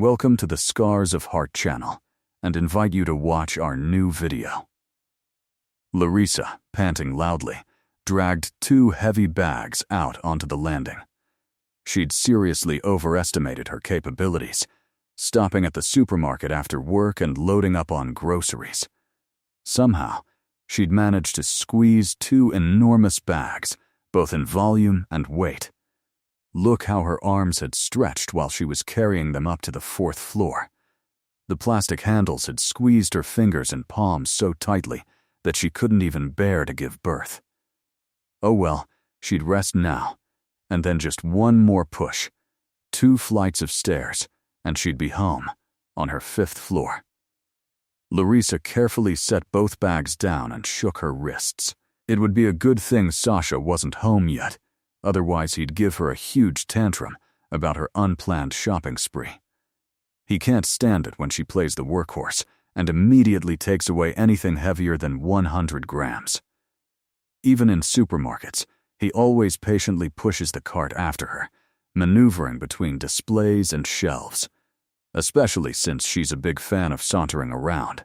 Welcome to the Scars of Heart channel, and invite you to watch our new video. Larisa, panting loudly, dragged 2 heavy bags out onto the landing. She'd seriously overestimated her capabilities, stopping at the supermarket after work and loading up on groceries. Somehow, she'd managed to squeeze 2 enormous bags, both in volume and weight. Look how her arms had stretched while she was carrying them up to the 4th floor. The plastic handles had squeezed her fingers and palms so tightly that she couldn't even bear to give birth. Oh well, she'd rest now, and then just one more push, 2 flights of stairs, and she'd be home, on her 5th floor. Larisa carefully set both bags down and shook her wrists. It would be a good thing Sasha wasn't home yet, otherwise he'd give her a huge tantrum about her unplanned shopping spree. He can't stand it when she plays the workhorse and immediately takes away anything heavier than 100 grams. Even in supermarkets, he always patiently pushes the cart after her, maneuvering between displays and shelves, especially since she's a big fan of sauntering around,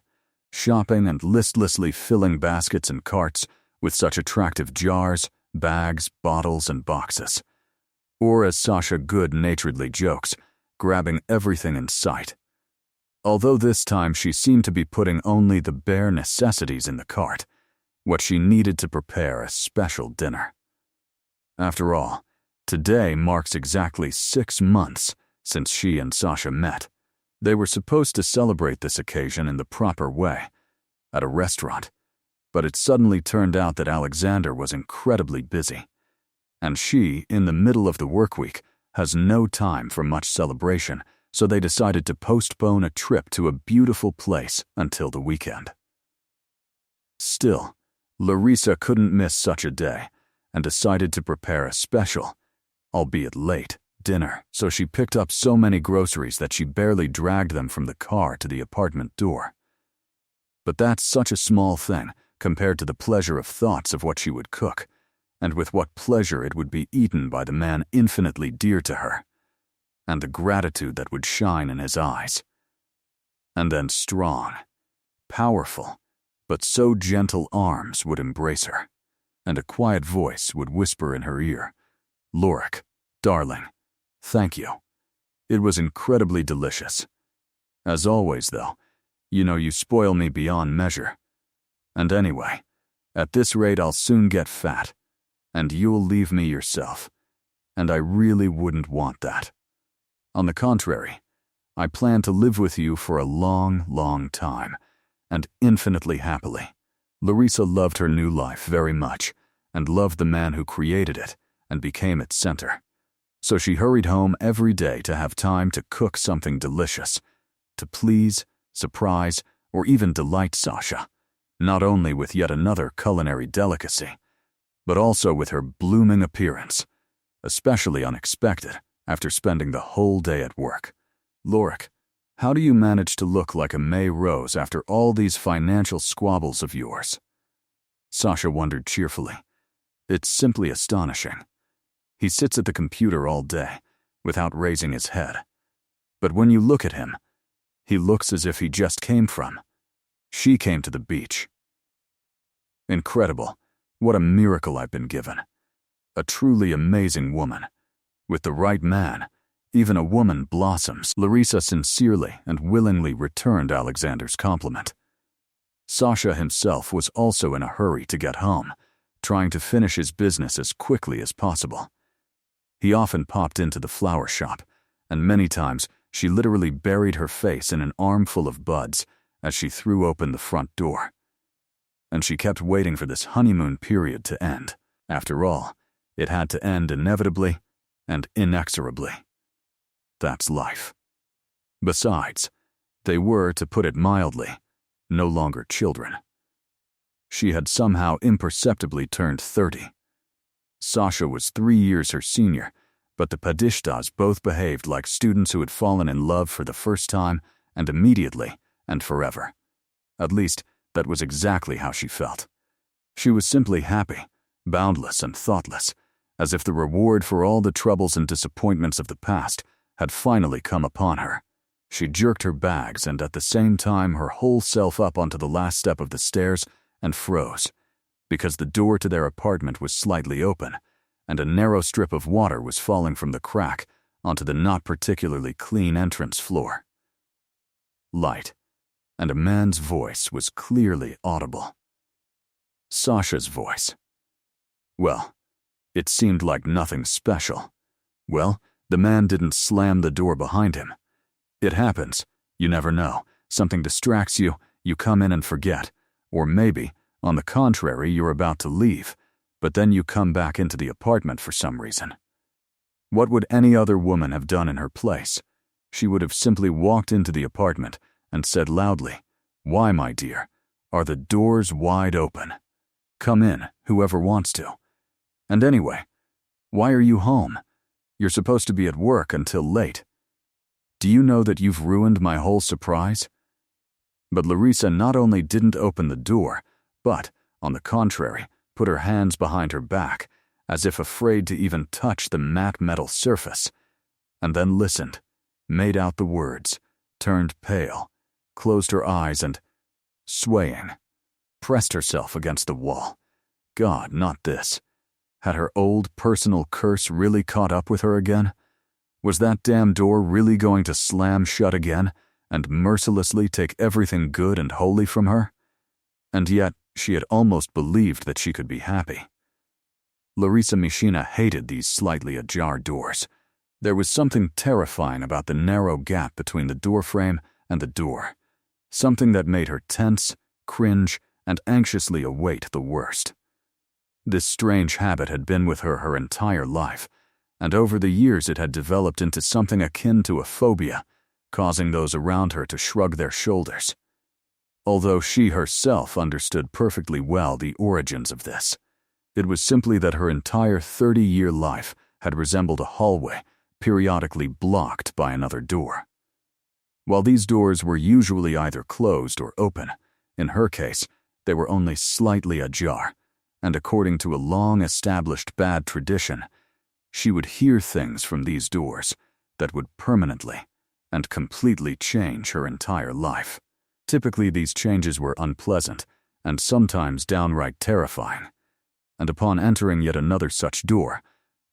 shopping and listlessly filling baskets and carts with such attractive jars, bags, bottles, and boxes. Or, as Sasha good-naturedly jokes, grabbing everything in sight. Although this time she seemed to be putting only the bare necessities in the cart, what she needed to prepare a special dinner. After all, today marks exactly 6 months since she and Sasha met. They were supposed to celebrate this occasion in the proper way, at a restaurant, but it suddenly turned out that Alexander was incredibly busy, and she, in the middle of the work week, has no time for much celebration, so they decided to postpone a trip to a beautiful place until the weekend. Still, Larisa couldn't miss such a day and decided to prepare a special, albeit late, dinner, so she picked up so many groceries that she barely dragged them from the car to the apartment door. But that's such a small thing compared to the pleasure of thoughts of what she would cook, and with what pleasure it would be eaten by the man infinitely dear to her, and the gratitude that would shine in his eyes. And then strong, powerful, but so gentle arms would embrace her, and a quiet voice would whisper in her ear, "Lorik, darling, thank you." It was incredibly delicious. As always, though, you spoil me beyond measure. And anyway, at this rate I'll soon get fat, and you'll leave me yourself, and I really wouldn't want that. On the contrary, I plan to live with you for a long, long time, and infinitely happily. Larisa loved her new life very much, and loved the man who created it and became its center. So she hurried home every day to have time to cook something delicious, to please, surprise, or even delight Sasha, not only with yet another culinary delicacy, but also with her blooming appearance, especially unexpected after spending the whole day at work. "Lorik, how do you manage to look like a May rose after all these financial squabbles of yours?" Sasha wondered cheerfully. "It's simply astonishing. He sits at the computer all day, without raising his head. But when you look at him, he looks as if he just came from. She came to the beach. Incredible. What a miracle I've been given. A truly amazing woman. With the right man, even a woman blossoms." Larisa sincerely and willingly returned Alexander's compliment. Sasha himself was also in a hurry to get home, trying to finish his business as quickly as possible. He often popped into the flower shop, and many times she literally buried her face in an armful of buds as she threw open the front door. And she kept waiting for this honeymoon period to end. After all, it had to end inevitably and inexorably. That's life. Besides, they were, to put it mildly, no longer children. She had somehow imperceptibly turned 30. Sasha was 3 years her senior, but the Padishtas both behaved like students who had fallen in love for the first time and immediately and forever. At least, that was exactly how she felt. She was simply happy, boundless and thoughtless, as if the reward for all the troubles and disappointments of the past had finally come upon her. She jerked her bags and at the same time her whole self up onto the last step of the stairs and froze, because the door to their apartment was slightly open, and a narrow strip of water was falling from the crack onto the not particularly clean entrance floor. Light, and a man's voice was clearly audible. Sasha's voice. Well, it seemed like nothing special. Well, the man didn't slam the door behind him. It happens. You never know. Something distracts you, you come in and forget. Or maybe, on the contrary, you're about to leave, but then you come back into the apartment for some reason. What would any other woman have done in her place? She would have simply walked into the apartment and said loudly, "Why, my dear, are the doors wide open? Come in, whoever wants to. And anyway, why are you home? You're supposed to be at work until late. Do you know that you've ruined my whole surprise?" But Larisa not only didn't open the door, but, on the contrary, put her hands behind her back, as if afraid to even touch the matte metal surface, and then listened, made out the words, turned pale, closed her eyes and, swaying, pressed herself against the wall. God, not this. Had her old personal curse really caught up with her again? Was that damn door really going to slam shut again and mercilessly take everything good and holy from her? And yet, she had almost believed that she could be happy. Larisa Mishina hated these slightly ajar doors. There was something terrifying about the narrow gap between the doorframe and the door, something that made her tense, cringe, and anxiously await the worst. This strange habit had been with her entire life, and over the years it had developed into something akin to a phobia, causing those around her to shrug their shoulders. Although she herself understood perfectly well the origins of this, it was simply that her entire 30-year life had resembled a hallway periodically blocked by another door. While these doors were usually either closed or open, in her case, they were only slightly ajar, and according to a long-established bad tradition, she would hear things from these doors that would permanently and completely change her entire life. Typically, these changes were unpleasant and sometimes downright terrifying, and upon entering yet another such door,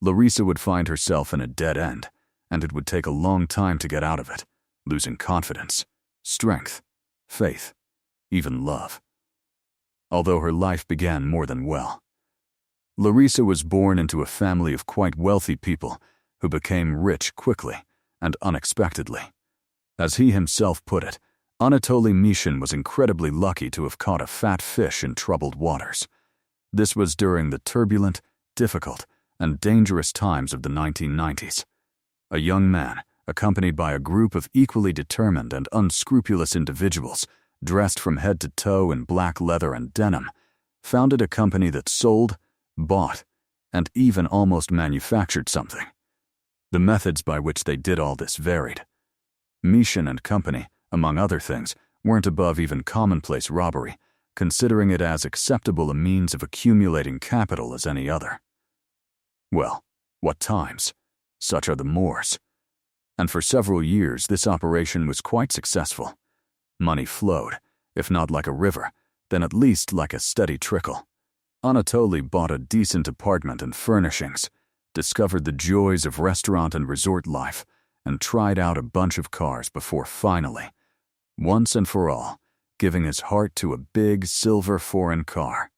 Larisa would find herself in a dead end, and it would take a long time to get out of it, losing confidence, strength, faith, even love. Although her life began more than well. Larisa was born into a family of quite wealthy people who became rich quickly and unexpectedly. As he himself put it, Anatoly Mishin was incredibly lucky to have caught a fat fish in troubled waters. This was during the turbulent, difficult, and dangerous times of the 1990s. A young man, accompanied by a group of equally determined and unscrupulous individuals, dressed from head to toe in black leather and denim, founded a company that sold, bought, and even almost manufactured something. The methods by which they did all this varied. Mishin and Company, among other things, weren't above even commonplace robbery, considering it as acceptable a means of accumulating capital as any other. Well, what times? Such are the mores. And for several years this operation was quite successful. Money flowed, if not like a river, then at least like a steady trickle. Anatoly bought a decent apartment and furnishings, discovered the joys of restaurant and resort life, and tried out a bunch of cars before finally, once and for all, giving his heart to a big silver foreign car.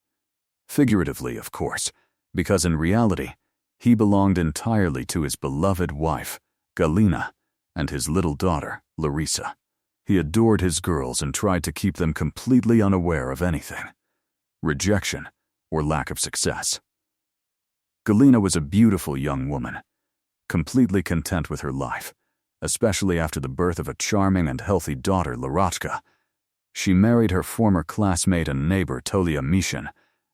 Figuratively, of course, because in reality, he belonged entirely to his beloved wife, Galina, and his little daughter, Larisa. He adored his girls and tried to keep them completely unaware of anything, rejection, or lack of success. Galina was a beautiful young woman, completely content with her life, especially after the birth of a charming and healthy daughter, Larachka. She married her former classmate and neighbor, Tolia Mishin,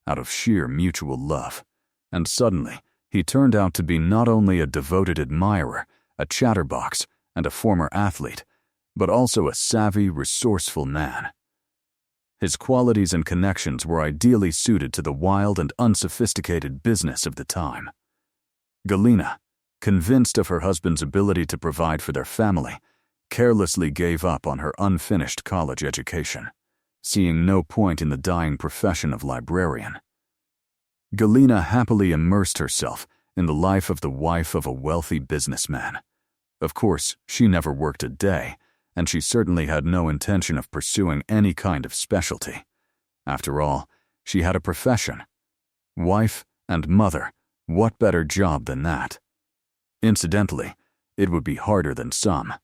out of sheer mutual love, and suddenly he turned out to be not only a devoted admirer, a chatterbox, and a former athlete, but also a savvy, resourceful man. His qualities and connections were ideally suited to the wild and unsophisticated business of the time. Galina, convinced of her husband's ability to provide for their family, carelessly gave up on her unfinished college education, seeing no point in the dying profession of librarian. Galina happily immersed herself in the life of the wife of a wealthy businessman. Of course, she never worked a day, and she certainly had no intention of pursuing any kind of specialty. After all, she had a profession. Wife and mother, what better job than that? Incidentally, it would be harder than some.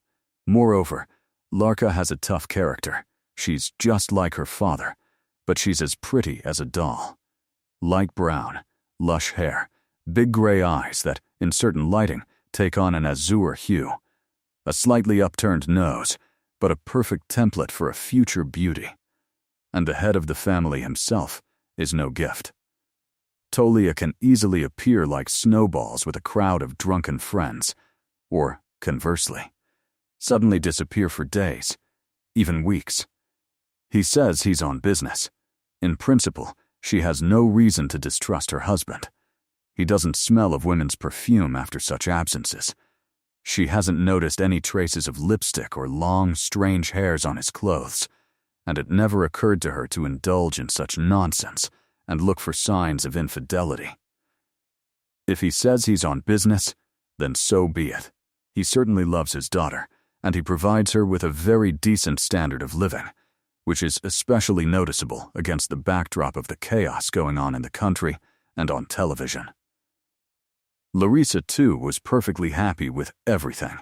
Moreover, Larka has a tough character. She's just like her father, but she's as pretty as a doll. Light brown, lush hair, big gray eyes that, in certain lighting, take on an azure hue. A slightly upturned nose, but a perfect template for a future beauty. And the head of the family himself is no gift. Tolia can easily appear like snowballs with a crowd of drunken friends, or, conversely, suddenly disappear for days, even weeks. He says he's on business. In principle, she has no reason to distrust her husband. He doesn't smell of women's perfume after such absences. She hasn't noticed any traces of lipstick or long, strange hairs on his clothes, and it never occurred to her to indulge in such nonsense and look for signs of infidelity. If he says he's on business, then so be it. He certainly loves his daughter, and he provides her with a very decent standard of living, which is especially noticeable against the backdrop of the chaos going on in the country and on television. Larisa, too, was perfectly happy with everything.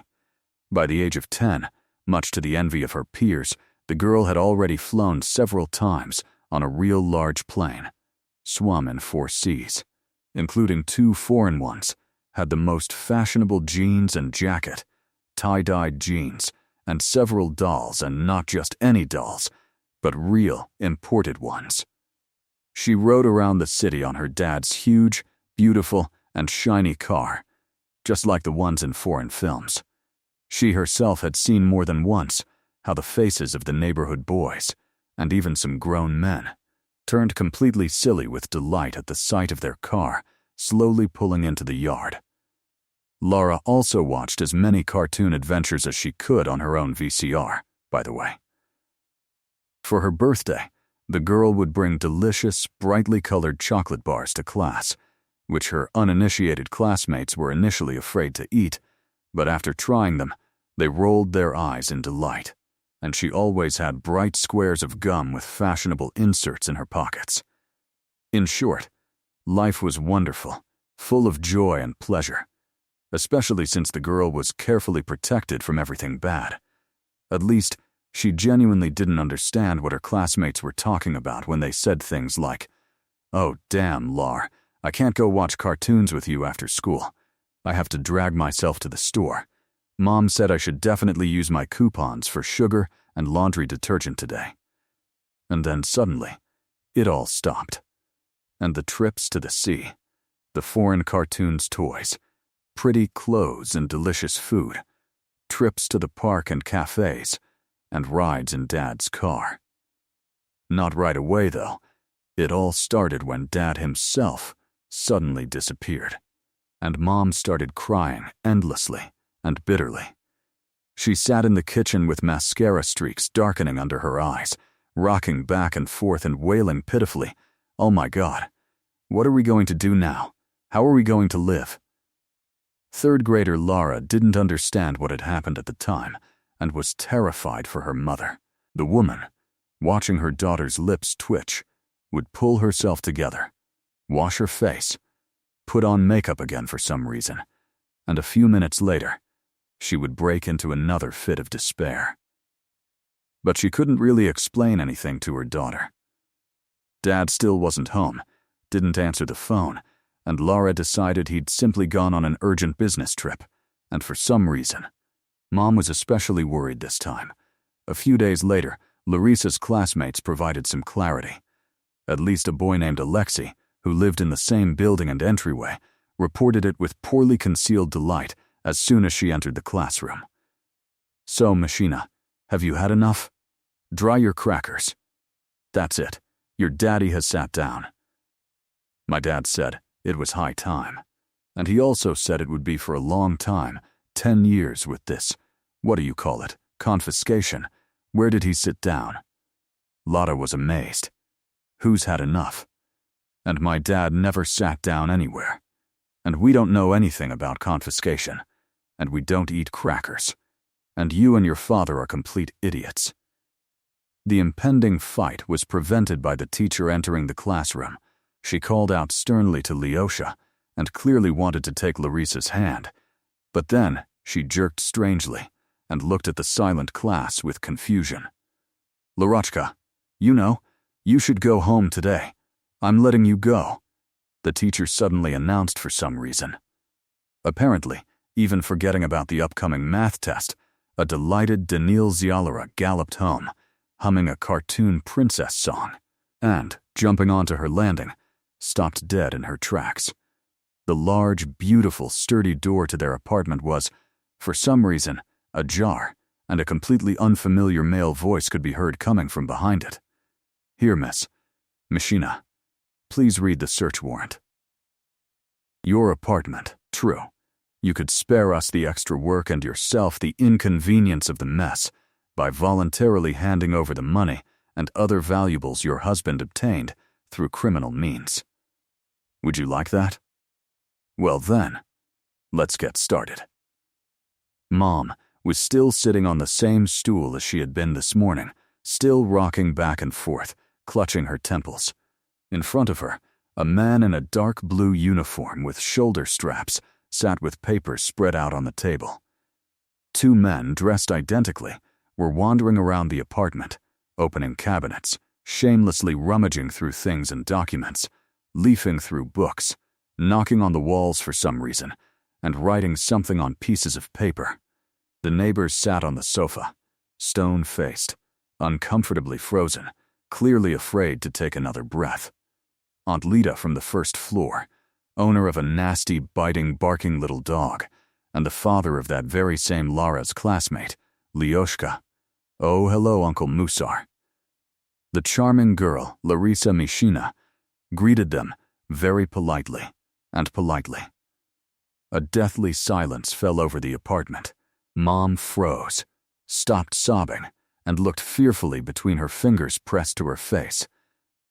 By the age of 10, much to the envy of her peers, the girl had already flown several times on a real large plane, swum in 4 seas, including 2 foreign ones, had the most fashionable jeans and jacket, tie-dyed jeans, and several dolls, and not just any dolls, but real, imported ones. She rode around the city on her dad's huge, beautiful, and shiny car, just like the ones in foreign films. She herself had seen more than once how the faces of the neighborhood boys, and even some grown men, turned completely silly with delight at the sight of their car slowly pulling into the yard. Lara also watched as many cartoon adventures as she could on her own VCR, by the way. For her birthday, the girl would bring delicious, brightly colored chocolate bars to class, which her uninitiated classmates were initially afraid to eat, but after trying them, they rolled their eyes in delight, and she always had bright squares of gum with fashionable inserts in her pockets. In short, life was wonderful, full of joy and pleasure, especially since the girl was carefully protected from everything bad. At least, she genuinely didn't understand what her classmates were talking about when they said things like, "Oh, damn, Lar, I can't go watch cartoons with you after school. I have to drag myself to the store. Mom said I should definitely use my coupons for sugar and laundry detergent today." And then suddenly, it all stopped. And the trips to the sea, the foreign cartoons' toys, pretty clothes and delicious food, trips to the park and cafes, and rides in Dad's car. Not right away, though. It all started when Dad himself suddenly disappeared, and Mom started crying endlessly and bitterly. She sat in the kitchen with mascara streaks darkening under her eyes, rocking back and forth and wailing pitifully, "Oh my God, what are we going to do now? How are we going to live?" Third grader Lara didn't understand what had happened at the time and was terrified for her mother. The woman, watching her daughter's lips twitch, would pull herself together, wash her face, put on makeup again for some reason, and a few minutes later, she would break into another fit of despair. But she couldn't really explain anything to her daughter. Dad still wasn't home, didn't answer the phone, and Lara decided he'd simply gone on an urgent business trip, and for some reason, Mom was especially worried this time. A few days later, Larisa's classmates provided some clarity. At least a boy named Alexei, who lived in the same building and entryway, reported it with poorly concealed delight as soon as she entered the classroom. "So, Machina, have you had enough? Dry your crackers. That's it. Your daddy has sat down." My dad said it was high time, and he also said it would be for a long time, 10 years with this, what do you call it, Confiscation. Where did he sit down? Lara was amazed. Who's had enough? And my dad never sat down anywhere. And we don't know anything about confiscation. And we don't eat crackers. And you and your father are complete idiots. The impending fight was prevented by the teacher entering the classroom. She called out sternly to Lyosha and clearly wanted to take Larisa's hand. But then she jerked strangely and looked at the silent class with confusion. Larochka, you should go home today. I'm letting you go, the teacher suddenly announced for some reason. Apparently, even forgetting about the upcoming math test, a delighted Danil Zialara galloped home, humming a cartoon princess song, and, jumping onto her landing, stopped dead in her tracks. The large, beautiful, sturdy door to their apartment was, for some reason, ajar, and a completely unfamiliar male voice could be heard coming from behind it. Here, Miss Mishina, please read the search warrant. Your apartment, true. You could spare us the extra work and yourself the inconvenience of the mess by voluntarily handing over the money and other valuables your husband obtained through criminal means. Would you like that? Well then, let's get started. Mom was still sitting on the same stool as she had been this morning, still rocking back and forth, clutching her temples. In front of her, a man in a dark blue uniform with shoulder straps sat with papers spread out on the table. Two men, dressed identically, were wandering around the apartment, opening cabinets, shamelessly rummaging through things and documents, leafing through books, knocking on the walls for some reason, and writing something on pieces of paper. The neighbors sat on the sofa, stone-faced, uncomfortably frozen, clearly afraid to take another breath. Aunt Lida from the first floor, owner of a nasty, biting, barking little dog, and the father of that very same Lara's classmate, Lyoshka. Oh, hello, Uncle Musar. The charming girl, Larisa Mishina, greeted them very politely and politely. A deathly silence fell over the apartment. Mom froze, stopped sobbing, and looked fearfully between her fingers pressed to her face.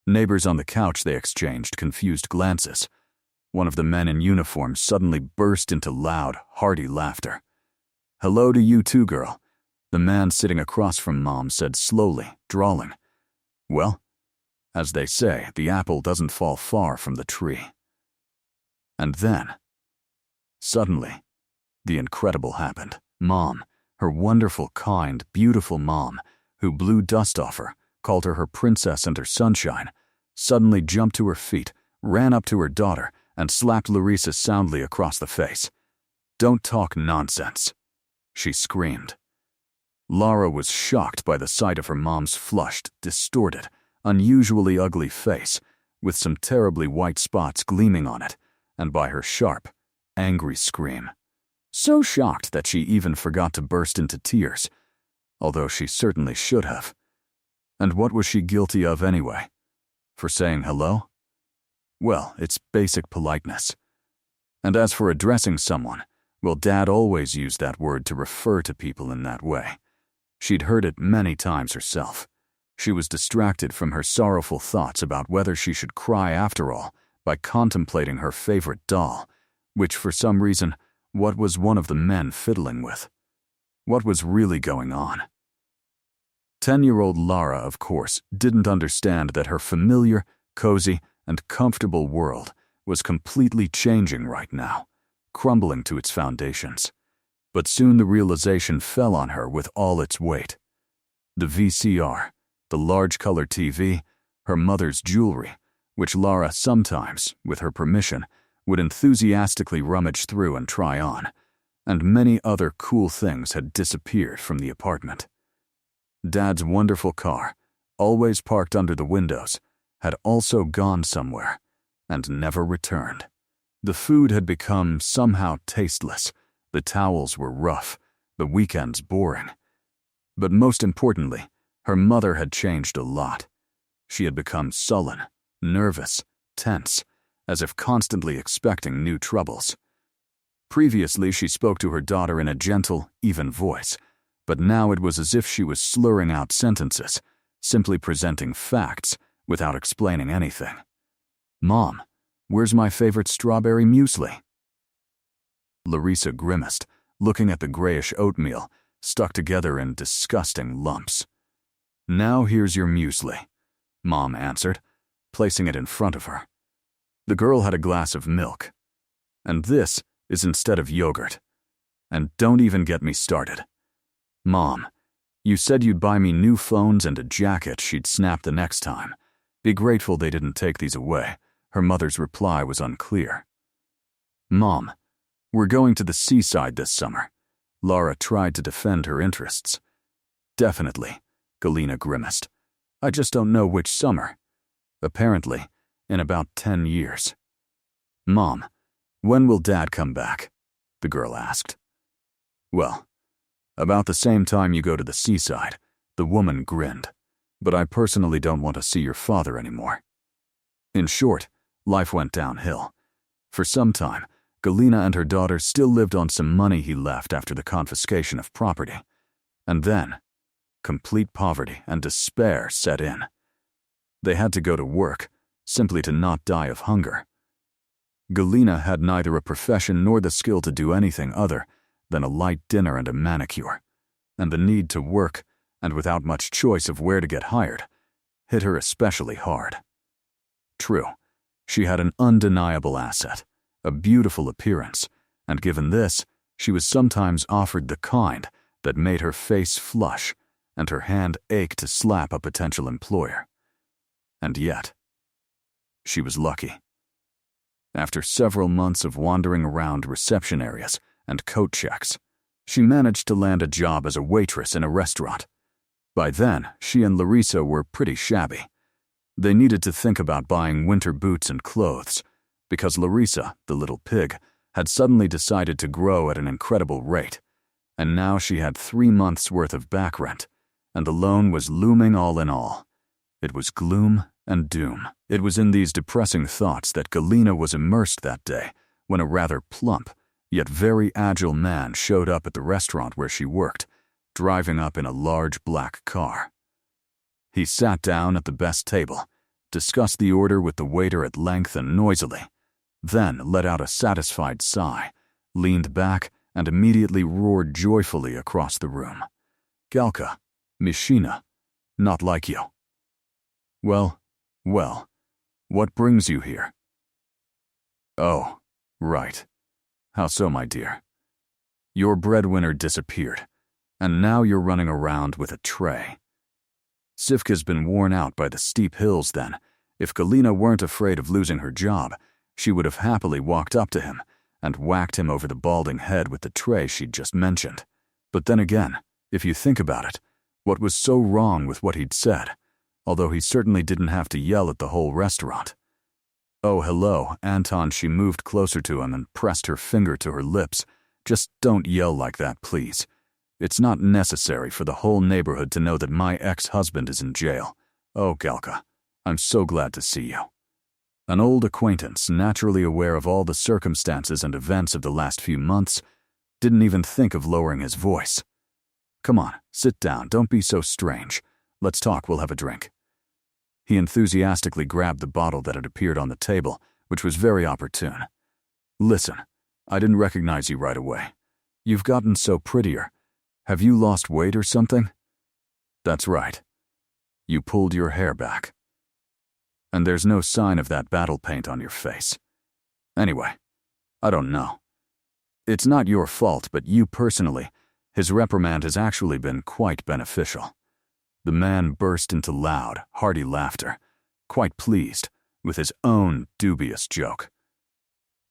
Neighbors on the couch, they exchanged confused glances. One of the men in uniform suddenly burst into loud, hearty laughter. Hello to you too, girl, the man sitting across from Mom said slowly, drawling. Well, as they say, the apple doesn't fall far from the tree. And then, suddenly, the incredible happened. Mom, her wonderful, kind, beautiful mom, who blew dust off her, called her princess and her sunshine, suddenly jumped to her feet, ran up to her daughter, and slapped Larisa soundly across the face. Don't talk nonsense, she screamed. Lara was shocked by the sight of her mom's flushed, distorted, unusually ugly face, with some terribly white spots gleaming on it, and by her sharp, angry scream. So shocked that she even forgot to burst into tears, although she certainly should have. And what was she guilty of anyway? For saying hello? Well, it's basic politeness. And as for addressing someone, well, Dad always used that word to refer to people in that way. She'd heard it many times herself. She was distracted from her sorrowful thoughts about whether she should cry after all by contemplating her favorite doll, which for some reason, what was one of the men fiddling with? What was really going on? 10-year-old Lara, of course, didn't understand that her familiar, cozy, and comfortable world was completely changing right now, crumbling to its foundations. But soon the realization fell on her with all its weight. The VCR, the large color TV, her mother's jewelry, which Lara sometimes, with her permission, would enthusiastically rummage through and try on, and many other cool things had disappeared from the apartment. Dad's wonderful car, always parked under the windows, had also gone somewhere and never returned. The food had become somehow tasteless, the towels were rough, the weekends boring. But most importantly, her mother had changed a lot. She had become sullen, nervous, tense, as if constantly expecting new troubles. Previously, she spoke to her daughter in a gentle, even voice, but now it was as if she was slurring out sentences, simply presenting facts without explaining anything. "Mom, where's my favorite strawberry muesli?" Larisa grimaced, looking at the grayish oatmeal, stuck together in disgusting lumps. "Now here's your muesli," Mom answered, placing it in front of her. The girl had a glass of milk. "And this is instead of yogurt. And don't even get me started. Mom, you said you'd buy me new phones and a jacket she'd snap the next time. Be grateful they didn't take these away." Her mother's reply was unclear. "Mom, we're going to the seaside this summer." Lara tried to defend her interests. "Definitely," Galina grimaced. "I just don't know which summer. Apparently, in about 10 years. "Mom, when will Dad come back?" the girl asked. "Well, about the same time you go to the seaside," the woman grinned. "But I personally don't want to see your father anymore." In short, life went downhill. For some time, Galina and her daughter still lived on some money he left after the confiscation of property. And then, complete poverty and despair set in. They had to go to work, simply to not die of hunger. Galina had neither a profession nor the skill to do anything other than a light dinner and a manicure, and the need to work, and without much choice of where to get hired, hit her especially hard. True, she had an undeniable asset, a beautiful appearance, and given this, she was sometimes offered the kind that made her face flush and her hand ache to slap a potential employer. And yet, she was lucky. After several months of wandering around reception areas and coat checks, she managed to land a job as a waitress in a restaurant. By then, she and Larisa were pretty shabby. They needed to think about buying winter boots and clothes, because Larisa, the little pig, had suddenly decided to grow at an incredible rate, and now she had 3 months' worth of back rent, and the loan was looming all in all. It was gloom and doom. It was in these depressing thoughts that Galina was immersed that day when a rather plump, yet very agile man showed up at the restaurant where she worked, driving up in a large black car. He sat down at the best table, discussed the order with the waiter at length and noisily, then let out a satisfied sigh, leaned back, and immediately roared joyfully across the room. "Galka, Mishina, not like you." Well, what brings you here?" "Oh, right. How so, my dear?" "Your breadwinner disappeared, and now you're running around with a tray." Sivka's been worn out by the steep hills then. If Galina weren't afraid of losing her job, she would have happily walked up to him and whacked him over the balding head with the tray she'd just mentioned. But then again, if you think about it, what was so wrong with what he'd said? Although he certainly didn't have to yell at the whole restaurant. "Oh, hello, Anton." She moved closer to him and pressed her finger to her lips. "Just don't yell like that, please. It's not necessary for the whole neighborhood to know that my ex-husband is in jail. Oh, Galka, I'm so glad to see you." An old acquaintance, naturally aware of all the circumstances and events of the last few months, didn't even think of lowering his voice. "Come on, sit down, don't be so strange. Let's talk, we'll have a drink." He enthusiastically grabbed the bottle that had appeared on the table, which was very opportune. "Listen, I didn't recognize you right away. You've gotten so prettier. Have you lost weight or something?" "That's right. You pulled your hair back. And there's no sign of that battle paint on your face. Anyway, I don't know. It's not your fault, but you personally, his reprimand has actually been quite beneficial." The man burst into loud, hearty laughter, quite pleased with his own dubious joke.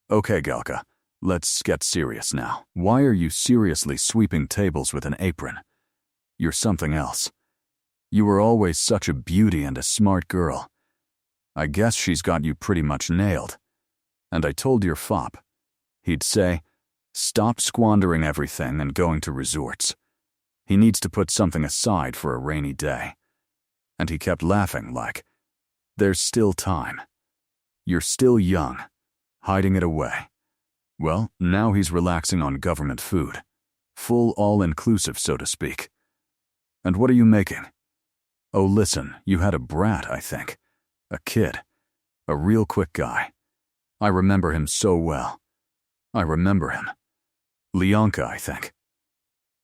"Okay, Galka, let's get serious now. Why are you seriously sweeping tables with an apron? You're something else. You were always such a beauty and a smart girl. I guess she's got you pretty much nailed. And I told your fop. He'd say, stop squandering everything and going to resorts. He needs to put something aside for a rainy day." And he kept laughing like, "There's still time. You're still young, hiding it away." Well, now he's relaxing on government food. Full all-inclusive, so to speak. And what are you making? Oh, listen, you had a brat, I think. A kid. A real quick guy. I remember him so well. I remember him. Leonka, I think.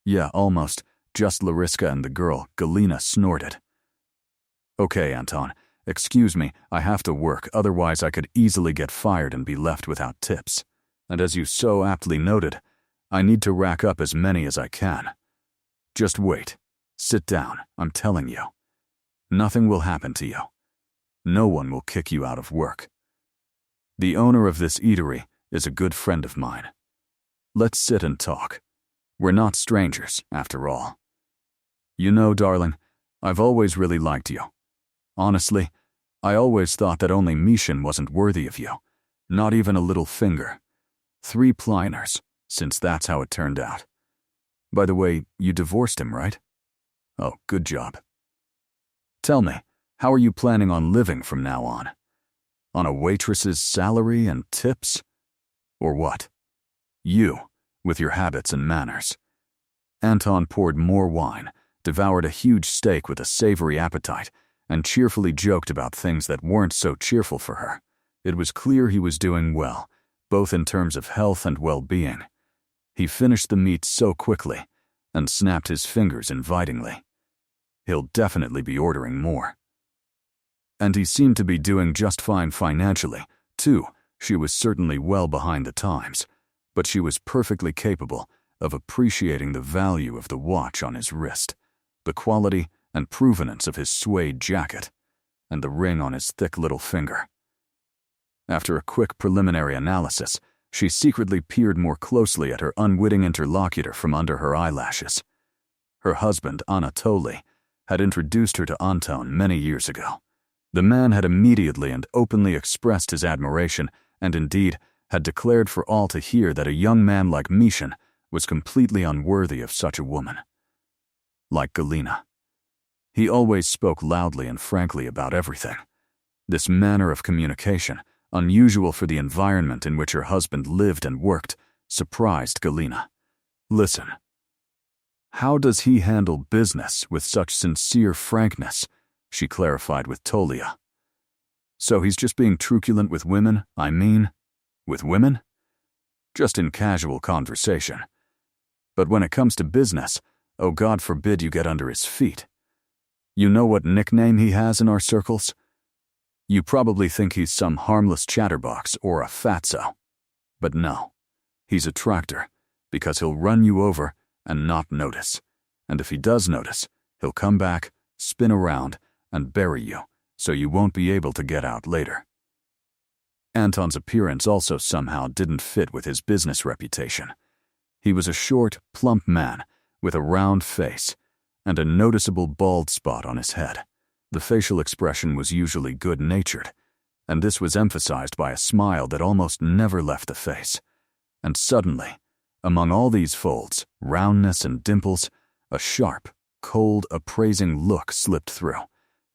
Yeah, almost. Just Larisa and the girl, Galina, snorted. Okay, Anton. Excuse me, I have to work, otherwise I could easily get fired and be left without tips. And as you so aptly noted, I need to rack up as many as I can. Just wait. Sit down, I'm telling you. Nothing will happen to you. No one will kick you out of work. The owner of this eatery is a good friend of mine. Let's sit and talk. We're not strangers, after all. You know, darling, I've always really liked you. Honestly, I always thought that only Mishin wasn't worthy of you. Not even a little finger. 3 pliners, since that's how it turned out. By the way, you divorced him, right? Oh, good job. Tell me, how are you planning on living from now on? On a waitress's salary and tips? Or what? You, with your habits and manners. Anton poured more wine, devoured a huge steak with a savory appetite, and cheerfully joked about things that weren't so cheerful for her. It was clear he was doing well, both in terms of health and well-being. He finished the meat so quickly and snapped his fingers invitingly. He'll definitely be ordering more. And he seemed to be doing just fine financially, too. She was certainly well behind the times, but she was perfectly capable of appreciating the value of the watch on his wrist, the quality and provenance of his suede jacket, and the ring on his thick little finger. After a quick preliminary analysis, she secretly peered more closely at her unwitting interlocutor from under her eyelashes. Her husband, Anatoly, had introduced her to Anton many years ago. The man had immediately and openly expressed his admiration, and indeed had declared for all to hear that a young man like Mishin was completely unworthy of such a woman. Like Galina. He always spoke loudly and frankly about everything. This manner of communication, unusual for the environment in which her husband lived and worked, surprised Galina. Listen. How does he handle business with such sincere frankness? She clarified with Tolia. So he's just being truculent with women, I mean? With women? Just in casual conversation. But when it comes to business, oh God forbid you get under his feet. You know what nickname he has in our circles? You probably think he's some harmless chatterbox or a fatso. But no, he's a tractor, because he'll run you over and not notice. And if he does notice, he'll come back, spin around, and bury you, so you won't be able to get out later. Anton's appearance also somehow didn't fit with his business reputation. He was a short, plump man with a round face and a noticeable bald spot on his head. The facial expression was usually good-natured, and this was emphasized by a smile that almost never left the face. And suddenly, among all these folds, roundness and dimples, a sharp, cold, appraising look slipped through,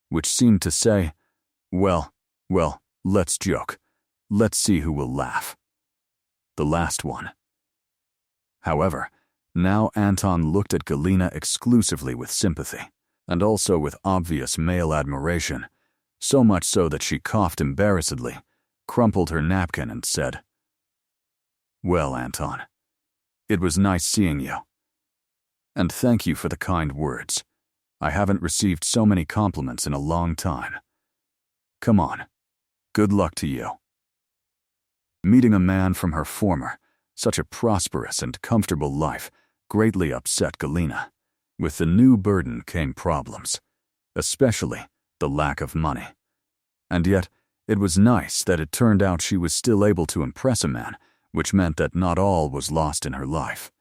which seemed to say, well, let's joke. Let's see who will laugh. The last one. However, now Anton looked at Galina exclusively with sympathy, and also with obvious male admiration, so much so that she coughed embarrassedly, crumpled her napkin, and said, Well, Anton, it was nice seeing you. And thank you for the kind words. I haven't received so many compliments in a long time. Come on. Good luck to you. Meeting a man from her former, such a prosperous and comfortable life, greatly upset Galina. With the new burden came problems, especially the lack of money. And yet, it was nice that it turned out she was still able to impress a man, which meant that not all was lost in her life.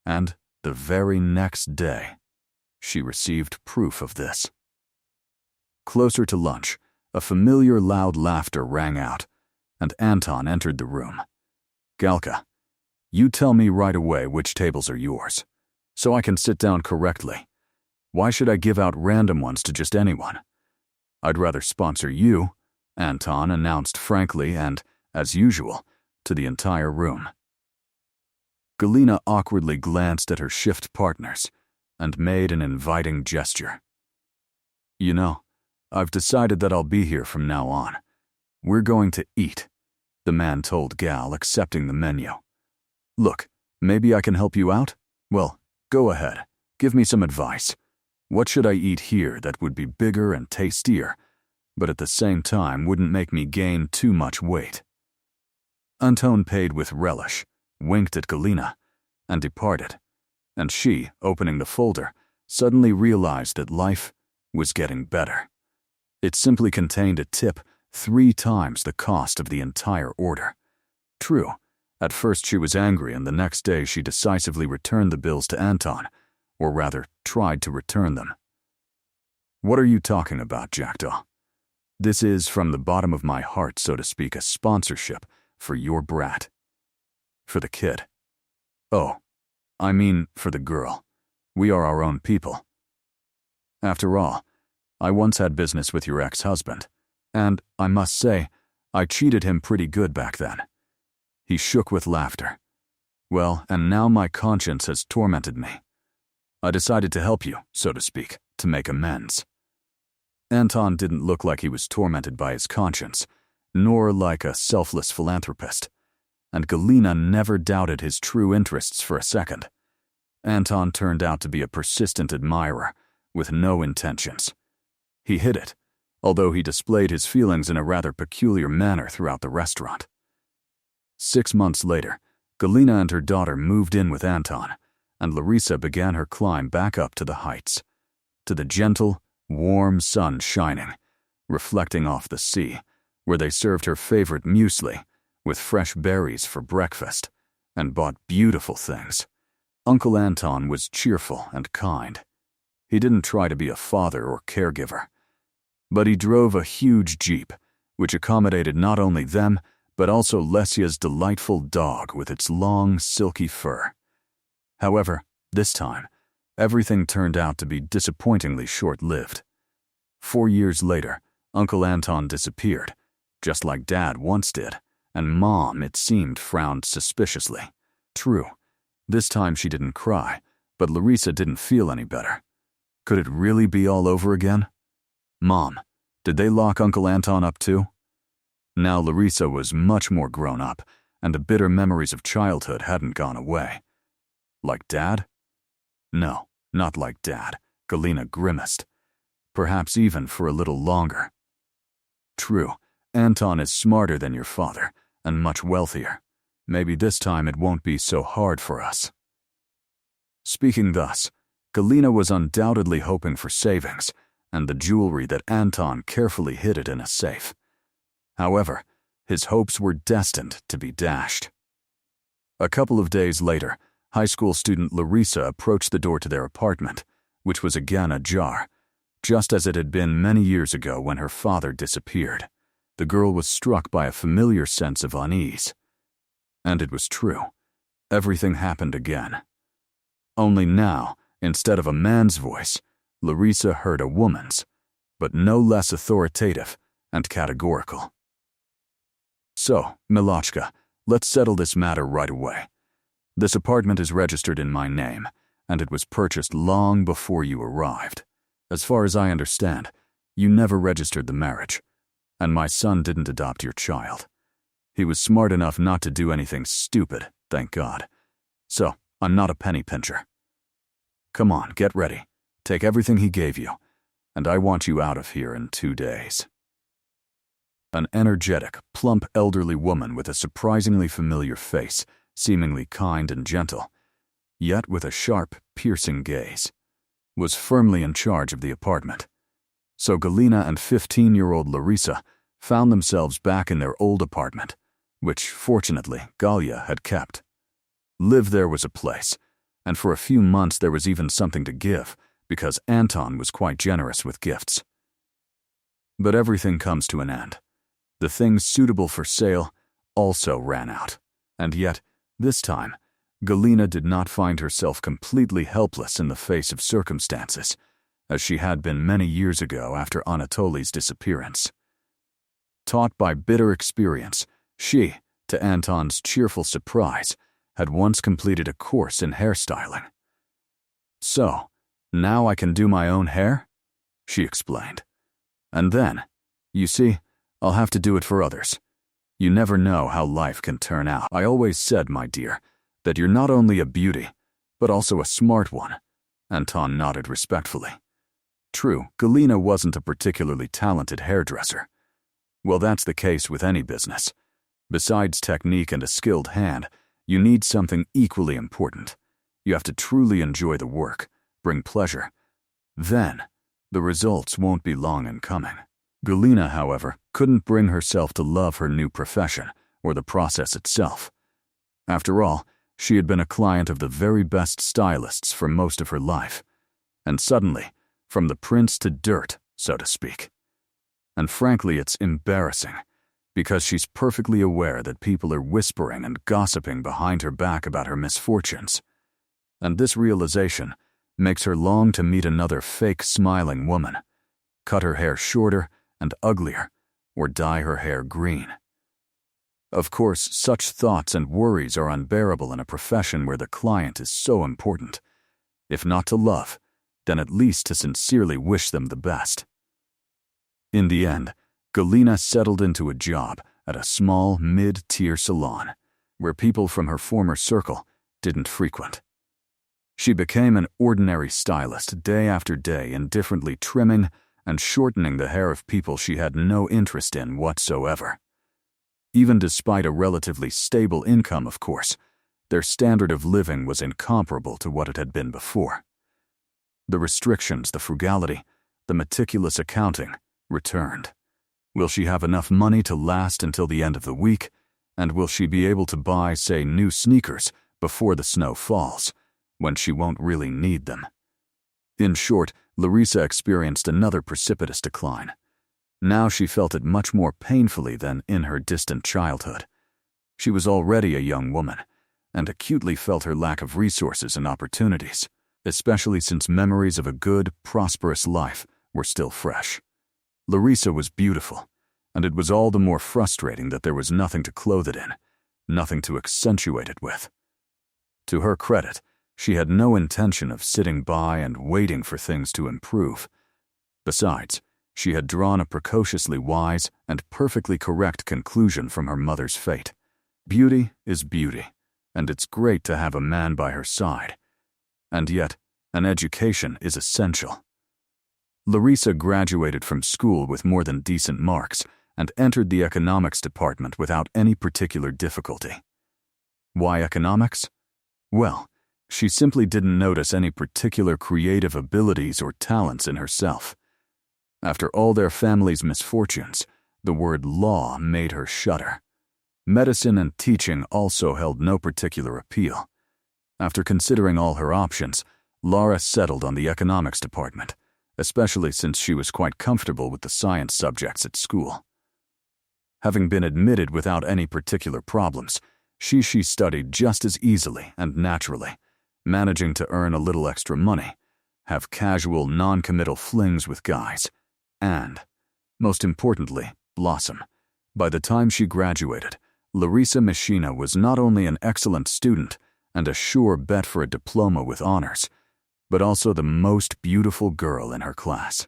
And the very next day, she received proof of this. Closer to lunch, a familiar loud laughter rang out, and Anton entered the room. Galka, you tell me right away which tables are yours, so I can sit down correctly. Why should I give out random ones to just anyone? I'd rather sponsor you, Anton announced frankly and, as usual, to the entire room. Galina awkwardly glanced at her shift partners and made an inviting gesture. "You know, I've decided that I'll be here from now on. We're going to eat," the man told Gal, accepting the menu. "Look, maybe I can help you out? Well, go ahead. Give me some advice. What should I eat here that would be bigger and tastier, but at the same time wouldn't make me gain too much weight?" Anton paid with relish, winked at Galina, and departed, and she, opening the folder, suddenly realized that life was getting better. It simply contained a tip 3 times the cost of the entire order. True, at first she was angry, and the next day she decisively returned the bills to Anton, or rather, tried to return them. "What are you talking about, Jackdaw? This is, from the bottom of my heart, so to speak, a sponsorship for your brat." "For the kid." "Oh, I mean for the girl. We are our own people. After all, I once had business with your ex-husband, and, I must say, I cheated him pretty good back then." He shook with laughter. "Well, and now my conscience has tormented me. I decided to help you, so to speak, to make amends." Anton didn't look like he was tormented by his conscience, nor like a selfless philanthropist, and Galina never doubted his true interests for a second. Anton turned out to be a persistent admirer, with no intentions. He hid it, although he displayed his feelings in a rather peculiar manner throughout the restaurant. 6 months later, Galina and her daughter moved in with Anton, and Larisa began her climb back up to the heights, to the gentle, warm sun shining, reflecting off the sea, where they served her favorite muesli with fresh berries for breakfast and bought beautiful things. Uncle Anton was cheerful and kind. He didn't try to be a father or caregiver, but he drove a huge Jeep, which accommodated not only them, but also Lesia's delightful dog with its long, silky fur. However, this time, everything turned out to be disappointingly short-lived. 4 years later, Uncle Anton disappeared, just like Dad once did, and Mom, it seemed, frowned suspiciously. True, this time she didn't cry, but Larisa didn't feel any better. Could it really be all over again? "Mom, did they lock Uncle Anton up too?" Now Larisa was much more grown up, and the bitter memories of childhood hadn't gone away. Like Dad? No, not like Dad, Galina grimaced. Perhaps even for a little longer. True, Anton is smarter than your father, and much wealthier. Maybe this time it won't be so hard for us. Speaking thus, Galina was undoubtedly hoping for savings, and the jewelry that Anton carefully hid it in a safe. However, his hopes were destined to be dashed. A couple of days later, high school student Larisa approached the door to their apartment, which was again ajar, just as it had been many years ago when her father disappeared. The girl was struck by a familiar sense of unease. And it was true. Everything happened again. Only now, instead of a man's voice, Larisa heard a woman's, but no less authoritative and categorical. "So, Milochka, let's settle this matter right away. This apartment is registered in my name, and it was purchased long before you arrived. As far as I understand, you never registered the marriage, and my son didn't adopt your child. He was smart enough not to do anything stupid, thank God. So, I'm not a penny pincher. Come on, get ready. Take everything he gave you, and I want you out of here in 2 days." An energetic, plump elderly woman with a surprisingly familiar face, seemingly kind and gentle, yet with a sharp, piercing gaze, was firmly in charge of the apartment. So Galina and 15-year-old Larisa found themselves back in their old apartment, which, fortunately, Galia had kept. Live there was a place, and for a few months there was even something to give, because Anton was quite generous with gifts. But everything comes to an end. The things suitable for sale also ran out, and yet, this time, Galina did not find herself completely helpless in the face of circumstances, as she had been many years ago after Anatoly's disappearance. Taught by bitter experience, she, to Anton's cheerful surprise, had once completed a course in hairstyling. "So, now I can do my own hair?" she explained. "And then, you see, I'll have to do it for others. You never know how life can turn out. I always said, my dear, that you're not only a beauty, but also a smart one." Anton nodded respectfully. True, Galina wasn't a particularly talented hairdresser. Well, that's the case with any business. Besides technique and a skilled hand, you need something equally important. You have to truly enjoy the work, bring pleasure. Then, the results won't be long in coming. Galina, however, couldn't bring herself to love her new profession or the process itself. After all, she had been a client of the very best stylists for most of her life. And suddenly, from the prince to dirt, so to speak. And frankly, it's embarrassing, because she's perfectly aware that people are whispering and gossiping behind her back about her misfortunes. And this realization makes her long to meet another fake smiling woman, cut her hair shorter and uglier, or dye her hair green. Of course, such thoughts and worries are unbearable in a profession where the client is so important. If not to love, then at least to sincerely wish them the best. In the end, Galina settled into a job at a small, mid-tier salon, where people from her former circle didn't frequent. She became an ordinary stylist day after day, indifferently trimming and shortening the hair of people she had no interest in whatsoever. Even despite a relatively stable income, of course, their standard of living was incomparable to what it had been before. The restrictions, the frugality, the meticulous accounting returned. Will she have enough money to last until the end of the week? And will she be able to buy, say, new sneakers before the snow falls, when she won't really need them? In short, Larisa experienced another precipitous decline. Now she felt it much more painfully than in her distant childhood. She was already a young woman, and acutely felt her lack of resources and opportunities, especially since memories of a good, prosperous life were still fresh. Larisa was beautiful, and it was all the more frustrating that there was nothing to clothe it in, nothing to accentuate it with. To her credit, she had no intention of sitting by and waiting for things to improve. Besides, she had drawn a precociously wise and perfectly correct conclusion from her mother's fate. Beauty is beauty, and it's great to have a man by her side. And yet, an education is essential. Larisa graduated from school with more than decent marks and entered the economics department without any particular difficulty. Why economics? Well, she simply didn't notice any particular creative abilities or talents in herself. After all their family's misfortunes, the word law made her shudder. Medicine and teaching also held no particular appeal. After considering all her options, Lara settled on the economics department, especially since she was quite comfortable with the science subjects at school. Having been admitted without any particular problems, she studied just as easily and naturally, managing to earn a little extra money, have casual, non-committal flings with guys, and, most importantly, blossom. By the time she graduated, Larisa Machina was not only an excellent student and a sure bet for a diploma with honors, but also the most beautiful girl in her class.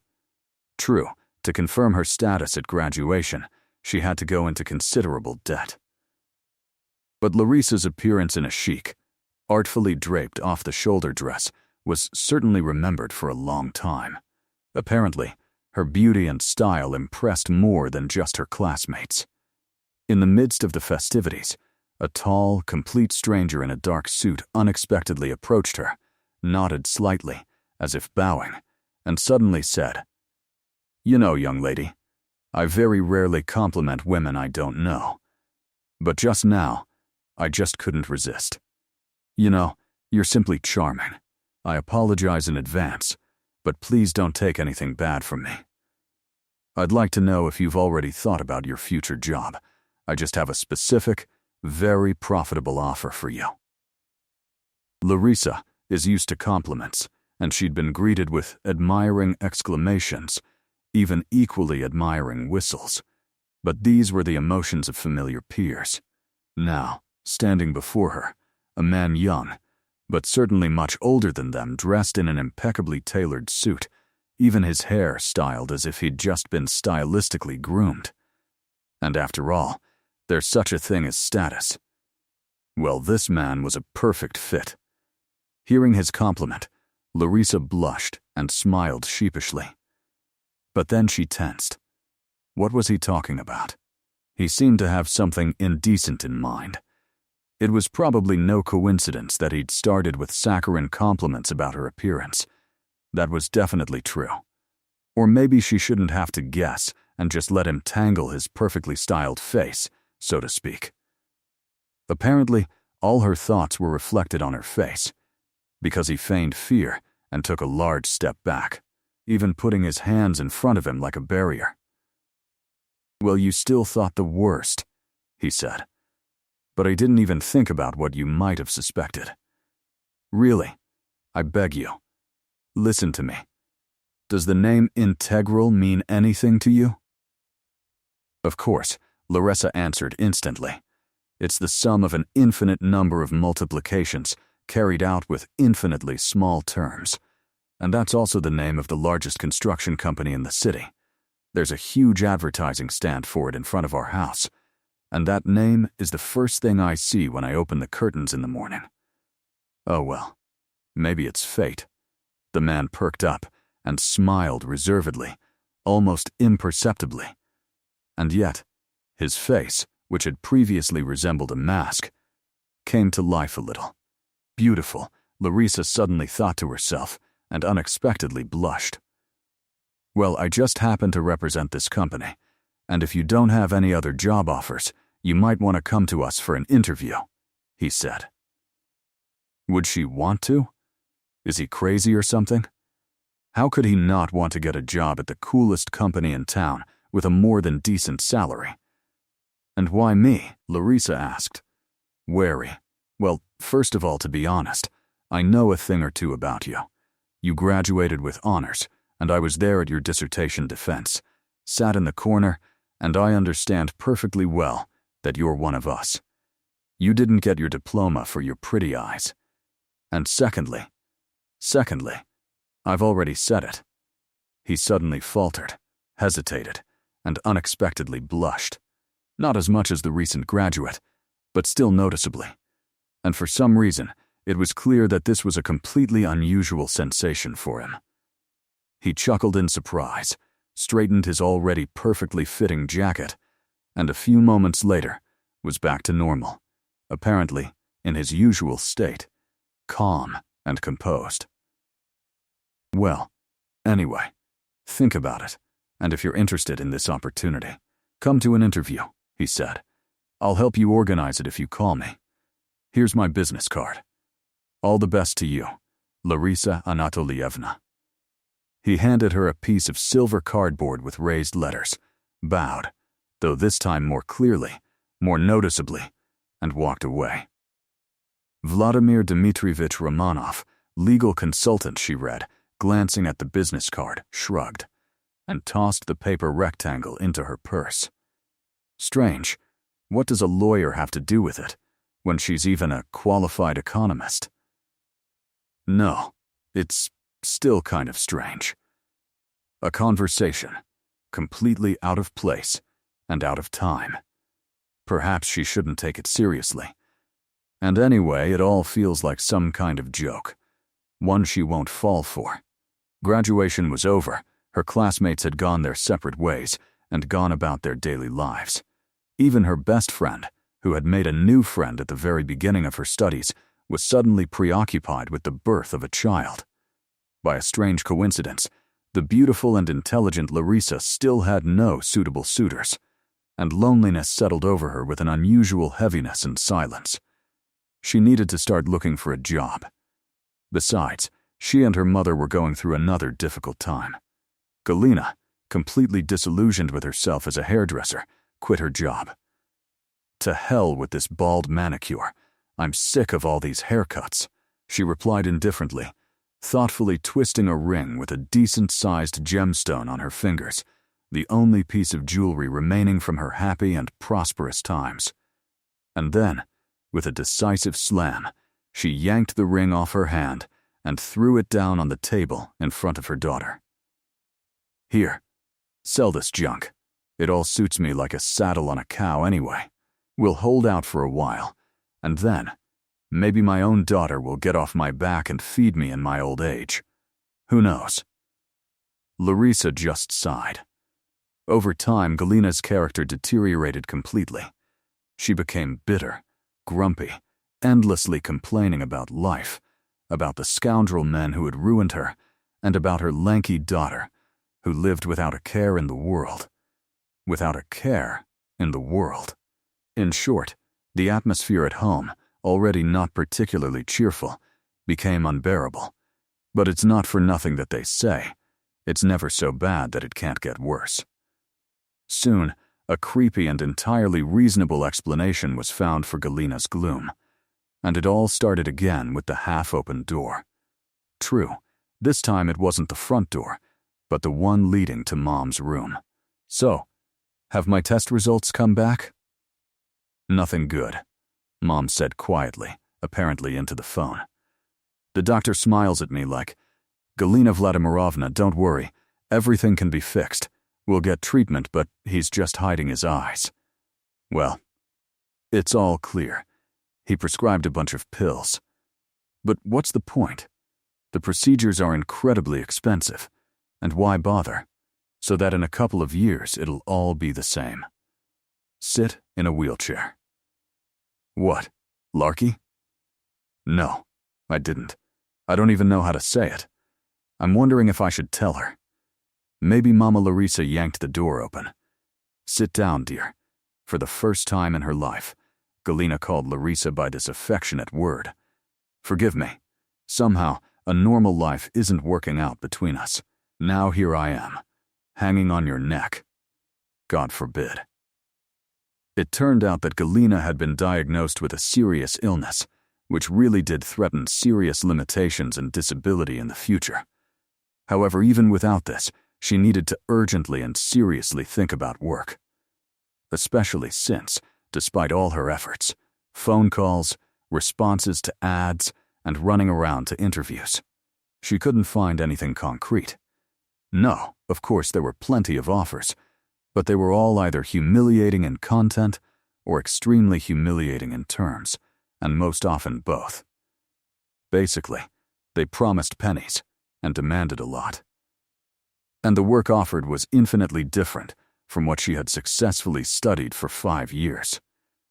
True, to confirm her status at graduation, she had to go into considerable debt. But Larisa's appearance in a chic, artfully draped off-the-shoulder dress was certainly remembered for a long time. Apparently, her beauty and style impressed more than just her classmates. In the midst of the festivities, a tall, complete stranger in a dark suit unexpectedly approached her, nodded slightly, as if bowing, and suddenly said, "You know, young lady, I very rarely compliment women I don't know. But just now, I just couldn't resist. You know, you're simply charming. I apologize in advance, but please don't take anything bad from me. I'd like to know if you've already thought about your future job. I just have a specific, very profitable offer for you." Larisa is used to compliments, and she'd been greeted with admiring exclamations, even equally admiring whistles. But these were the emotions of familiar peers. Now, standing before her, a man young, but certainly much older than them, dressed in an impeccably tailored suit, even his hair styled as if he'd just been stylistically groomed. And after all, there's such a thing as status. Well, this man was a perfect fit. Hearing his compliment, Larisa blushed and smiled sheepishly. But then she tensed. What was he talking about? He seemed to have something indecent in mind. It was probably no coincidence that he'd started with saccharine compliments about her appearance. That was definitely true. Or maybe she shouldn't have to guess and just let him tangle his perfectly styled face, so to speak. Apparently, all her thoughts were reflected on her face, because he feigned fear and took a large step back, even putting his hands in front of him like a barrier. "Well, you still thought the worst," he said. "But I didn't even think about what you might have suspected. Really, I beg you, listen to me. Does the name Integral mean anything to you?" Of course, Larisa answered instantly. It's the sum of an infinite number of multiplications carried out with infinitely small terms. And that's also the name of the largest construction company in the city. There's a huge advertising stand for it in front of our house. And that name is the first thing I see when I open the curtains in the morning. Oh well, maybe it's fate. The man perked up and smiled reservedly, almost imperceptibly. And yet, his face, which had previously resembled a mask, came to life a little. Beautiful, Larisa suddenly thought to herself, and unexpectedly blushed. "Well, I just happen to represent this company, and if you don't have any other job offers, you might want to come to us for an interview," he said. Would she want to? Is he crazy or something? How could he not want to get a job at the coolest company in town with a more than decent salary? "And why me?" Larisa asked. Wary. "Well, first of all, to be honest, I know a thing or two about you. You graduated with honors, and I was there at your dissertation defense, sat in the corner, and I understand perfectly well that you're one of us. You didn't get your diploma for your pretty eyes. And secondly, I've already said it." He suddenly faltered, hesitated, and unexpectedly blushed. Not as much as the recent graduate, but still noticeably. And for some reason, it was clear that this was a completely unusual sensation for him. He chuckled in surprise, straightened his already perfectly fitting jacket, and a few moments later was back to normal, apparently in his usual state, calm and composed. "Well, anyway, think about it, and if you're interested in this opportunity, come to an interview," he said. "I'll help you organize it if you call me. Here's my business card. All the best to you, Larisa Anatolievna." He handed her a piece of silver cardboard with raised letters, bowed, though this time more clearly, more noticeably, and walked away. "Vladimir Dmitrievich Romanov, legal consultant," she read, glancing at the business card, shrugged, and tossed the paper rectangle into her purse. Strange, what does a lawyer have to do with it, when she's even a qualified economist? No, it's still kind of strange. A conversation, completely out of place and out of time. Perhaps she shouldn't take it seriously. And anyway, it all feels like some kind of joke, one she won't fall for. Graduation was over, her classmates had gone their separate ways and gone about their daily lives. Even her best friend, who had made a new friend at the very beginning of her studies, was suddenly preoccupied with the birth of a child. By a strange coincidence, the beautiful and intelligent Larisa still had no suitable suitors, and loneliness settled over her with an unusual heaviness and silence. She needed to start looking for a job. Besides, she and her mother were going through another difficult time. Galina, completely disillusioned with herself as a hairdresser, quit her job. "To hell with this bald manicure. I'm sick of all these haircuts," she replied indifferently, thoughtfully twisting a ring with a decent-sized gemstone on her fingers, the only piece of jewelry remaining from her happy and prosperous times. And then, with a decisive slam, She yanked the ring off her hand and threw it down on the table in front of her daughter. "Here, sell this junk. It all suits me like a saddle on a cow anyway. We'll hold out for a while, and then maybe my own daughter will get off my back and feed me in my old age. Who knows?" Larisa just sighed. Over time, Galina's character deteriorated completely. She became bitter, grumpy, endlessly complaining about life, about the scoundrel men who had ruined her, and about her lanky daughter, who lived without a care in the world. Without a care in the world. In short, the atmosphere at home, already not particularly cheerful, became unbearable. But it's not for nothing that they say, it's never so bad that it can't get worse. Soon, a creepy and entirely reasonable explanation was found for Galina's gloom, and it all started again with the half-open door. True, this time it wasn't the front door, but the one leading to Mom's room. "So, have my test results come back?" "Nothing good," Mom said quietly, apparently into the phone. The doctor smiles at me like, "Galina Vladimirovna, don't worry, everything can be fixed. We'll get treatment, but he's just hiding his eyes." Well, it's all clear. He prescribed a bunch of pills. But what's the point? The procedures are incredibly expensive, and why bother? So that in a couple of years it'll all be the same. Sit in a wheelchair. What, Larky? No, I didn't. I don't even know how to say it. I'm wondering if I should tell her. Maybe Mama Larisa yanked the door open. "Sit down, dear." For the first time in her life, Galina called Larisa by this affectionate word. "Forgive me. Somehow, a normal life isn't working out between us. Now here I am, hanging on your neck. God forbid." It turned out that Galina had been diagnosed with a serious illness, which really did threaten serious limitations and disability in the future. However, even without this, she needed to urgently and seriously think about work. Especially since, despite all her efforts, phone calls, responses to ads, and running around to interviews, she couldn't find anything concrete. No, of course there were plenty of offers, but they were all either humiliating in content or extremely humiliating in terms, and most often both. Basically, they promised pennies and demanded a lot. And the work offered was infinitely different from what she had successfully studied for 5 years.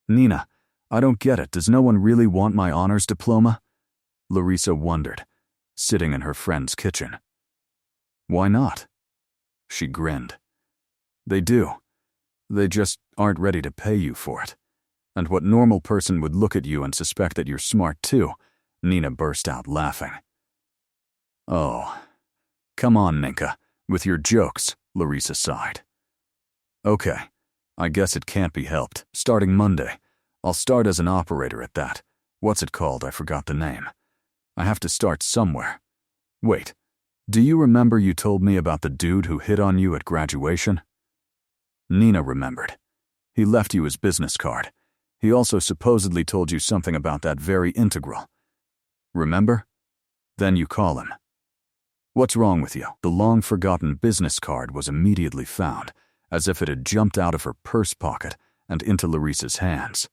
"Nina, I don't get it. Does no one really want my honors diploma?" Larisa wondered, sitting in her friend's kitchen. "Why not?" She grinned. "They do. They just aren't ready to pay you for it. And what normal person would look at you and suspect that you're smart too?" Nina burst out laughing. "Oh, come on, Ninka, with your jokes," Larisa sighed. "Okay, I guess it can't be helped. Starting Monday, I'll start as an operator at that. What's it called? I forgot the name. I have to start somewhere. Wait, do you remember you told me about the dude who hit on you at graduation?" Nina remembered. "He left you his business card. He also supposedly told you something about that very integral. Remember? Then you call him. What's wrong with you?" The long-forgotten business card was immediately found, as if it had jumped out of her purse pocket and into Larisa's hands.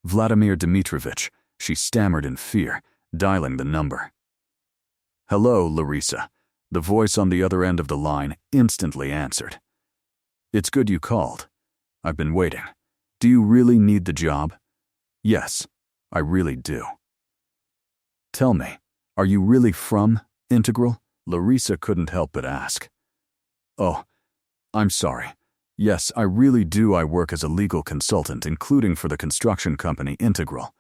"Vladimir Dmitrovich," she stammered in fear, dialing the number. "Hello, Larisa." The voice on the other end of the line instantly answered. "It's good you called. I've been waiting. Do you really need the job?" "Yes, I really do." "Tell me, are you really from Integral?" Larisa couldn't help but ask. "Oh, I'm sorry. Yes, I really do. I work as a legal consultant, including for the construction company Integral.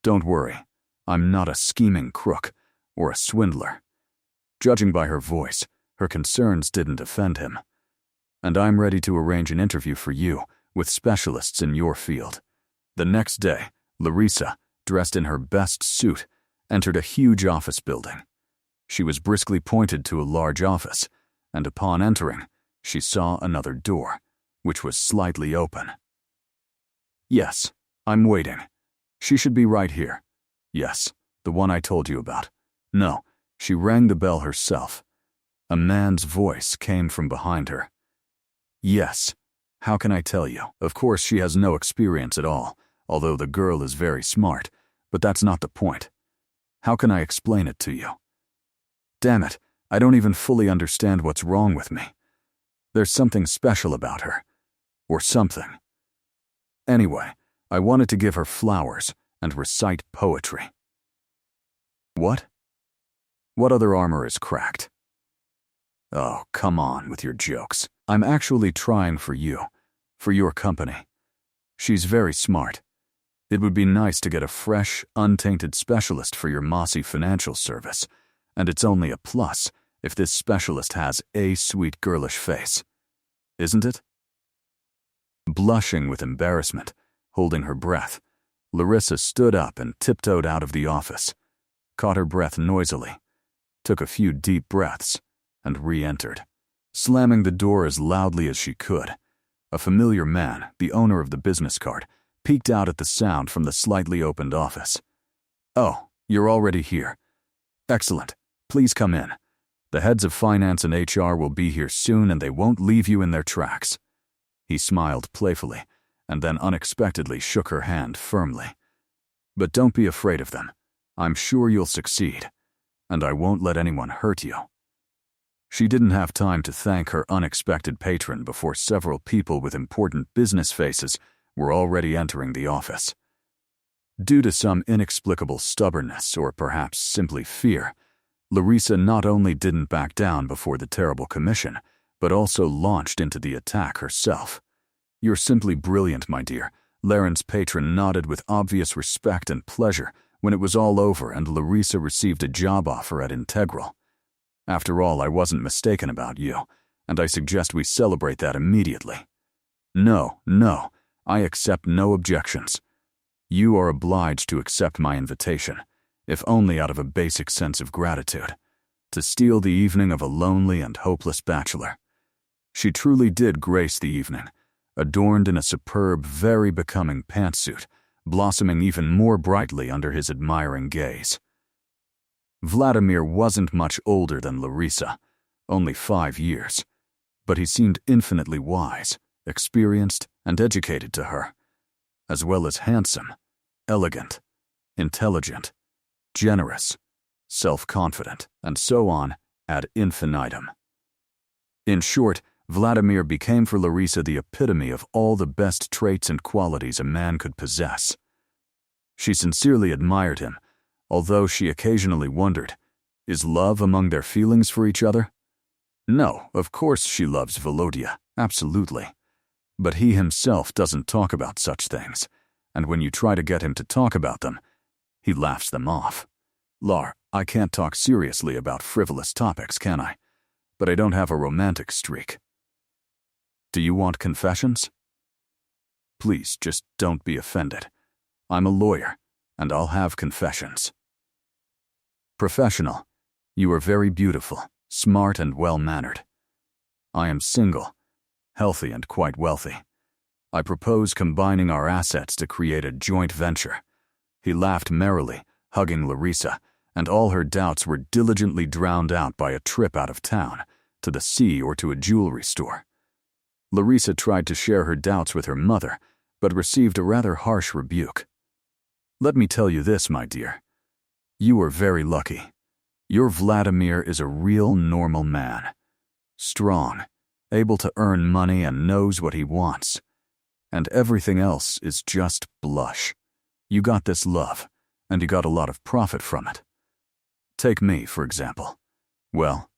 Don't worry, I'm not a scheming crook or a swindler." Judging by her voice, her concerns didn't offend him. "And I'm ready to arrange an interview for you with specialists in your field." The next day, Larisa, dressed in her best suit, entered a huge office building. She was briskly pointed to a large office, and upon entering, she saw another door, which was slightly open. "Yes, I'm waiting. She should be right here. Yes, The one I told you about. No, she rang the bell herself. A man's voice came from behind her. Yes. How can I tell you? Of course, she has no experience at all, although the girl is very smart, but that's not the point. How can I explain it to you? Damn it, I don't even fully understand what's wrong with me. There's something special about her. Or something. Anyway, I wanted to give her flowers and recite poetry. What? What other armor is cracked? Oh, come on with your jokes. I'm actually trying for you, for your company. She's very smart. It would be nice to get a fresh, untainted specialist for your mossy financial service, and it's only a plus if this specialist has a sweet girlish face. Isn't it? Blushing with embarrassment, holding her breath, Larisa stood up and tiptoed out of the office, caught her breath noisily, took a few deep breaths, and re-entered, slamming the door as loudly as she could. A familiar man, the owner of the business card, peeked out at the sound from the slightly opened office. Oh, you're already here. Excellent. Please come in. The heads of finance and HR will be here soon and they won't leave you in their tracks. He smiled playfully and then unexpectedly shook her hand firmly. But don't be afraid of them. I'm sure you'll succeed, and I won't let anyone hurt you. She didn't have time to thank her unexpected patron before several people with important business faces were already entering the office. Due to some inexplicable stubbornness or perhaps simply fear, Larisa not only didn't back down before the terrible commission, but also launched into the attack herself. You're simply brilliant, my dear. Laren's patron nodded with obvious respect and pleasure when it was all over and Larisa received a job offer at Integral. After all, I wasn't mistaken about you, and I suggest we celebrate that immediately. No, I accept no objections. You are obliged to accept my invitation, if only out of a basic sense of gratitude, to steal the evening of a lonely and hopeless bachelor. She truly did grace the evening, adorned in a superb, very becoming pantsuit, blossoming even more brightly under his admiring gaze. Vladimir wasn't much older than Larisa, only 5 years, but he seemed infinitely wise, experienced, and educated to her, as well as handsome, elegant, intelligent, generous, self-confident, and so on ad infinitum. In short, Vladimir became for Larisa the epitome of all the best traits and qualities a man could possess. She sincerely admired him, although she occasionally wondered, is love among their feelings for each other? No, of course she loves Volodya, absolutely. But he himself doesn't talk about such things, and when you try to get him to talk about them, he laughs them off. Lar, I can't talk seriously about frivolous topics, can I? But I don't have a romantic streak. Do you want confessions? Please, just don't be offended. I'm a lawyer, and I'll have confessions. Professional, you are very beautiful, smart, and well-mannered. I am single, healthy, and quite wealthy. I propose combining our assets to create a joint venture. He laughed merrily, hugging Larisa, and all her doubts were diligently drowned out by a trip out of town, to the sea or to a jewelry store. Larisa tried to share her doubts with her mother, but received a rather harsh rebuke. Let me tell you this, my dear. You are very lucky. Your Vladimir is a real normal man. Strong, able to earn money and knows what he wants. And everything else is just blush. You got this love, and you got a lot of profit from it. Take me, for example. Well,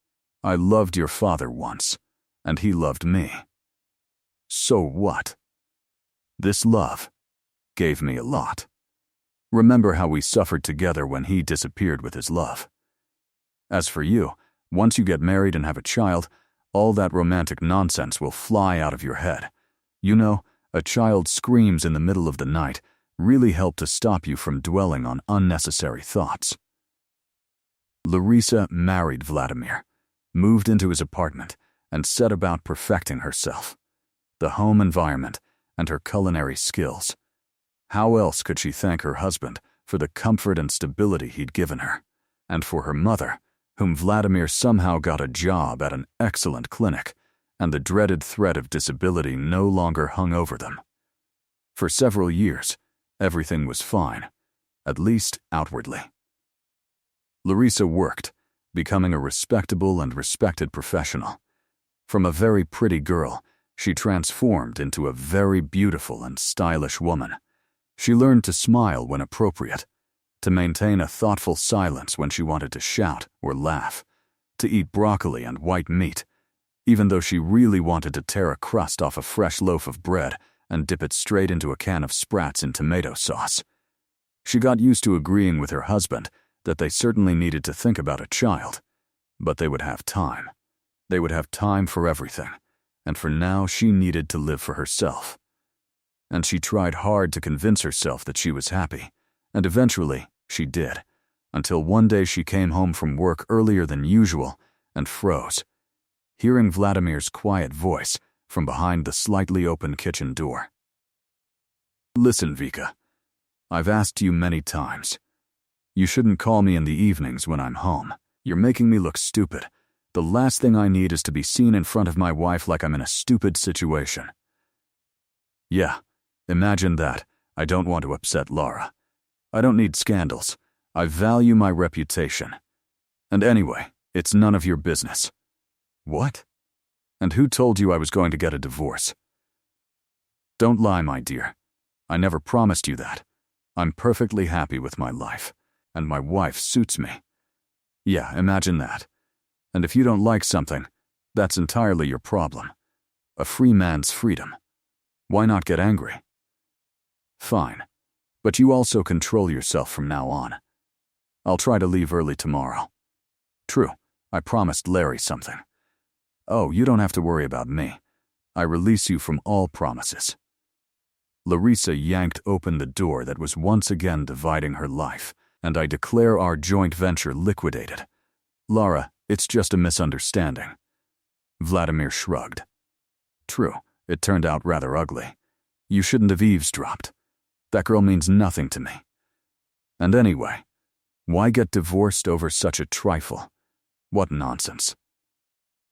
I loved your father once, and he loved me. So what? This love gave me a lot. Remember how we suffered together when he disappeared with his love. As for you, once you get married and have a child, all that romantic nonsense will fly out of your head. You know, a child's screams in the middle of the night really help to stop you from dwelling on unnecessary thoughts. Larisa married Vladimir, moved into his apartment, and set about perfecting herself, the home environment, and her culinary skills. How else could she thank her husband for the comfort and stability he'd given her, and for her mother, whom Vladimir somehow got a job at an excellent clinic, and the dreaded threat of disability no longer hung over them. For several years, everything was fine, at least outwardly. Larisa worked, becoming a respectable and respected professional. From a very pretty girl, she transformed into a very beautiful and stylish woman. She learned to smile when appropriate, to maintain a thoughtful silence when she wanted to shout or laugh, to eat broccoli and white meat, even though she really wanted to tear a crust off a fresh loaf of bread and dip it straight into a can of Sprats in tomato sauce. She got used to agreeing with her husband that they certainly needed to think about a child, but they would have time. They would have time for everything, and for now she needed to live for herself. And she tried hard to convince herself that she was happy, and eventually she did, until one day she came home from work earlier than usual and froze, hearing Vladimir's quiet voice from behind the slightly open kitchen door. "Listen, Vika, I've asked you many times. You shouldn't call me in the evenings when I'm home. You're making me look stupid. The last thing I need is to be seen in front of my wife like I'm in a stupid situation." "Yeah, imagine that. I don't want to upset Lara. I don't need scandals. I value my reputation. And anyway, it's none of your business." "What? And who told you I was going to get a divorce?" "Don't lie, my dear. I never promised you that. I'm perfectly happy with my life, and my wife suits me. Yeah, imagine that. And if you don't like something, that's entirely your problem. A free man's freedom. Why not get angry?" "Fine. But you also control yourself from now on. I'll try to leave early tomorrow. True, I promised Larry something. Oh, you don't have to worry about me. I release you from all promises." Larisa yanked open the door that was once again dividing her life, and I declare our joint venture liquidated. "Lara, it's just a misunderstanding." Vladimir shrugged. "True, it turned out rather ugly. You shouldn't have eavesdropped. That girl means nothing to me. And anyway, why get divorced over such a trifle? What nonsense."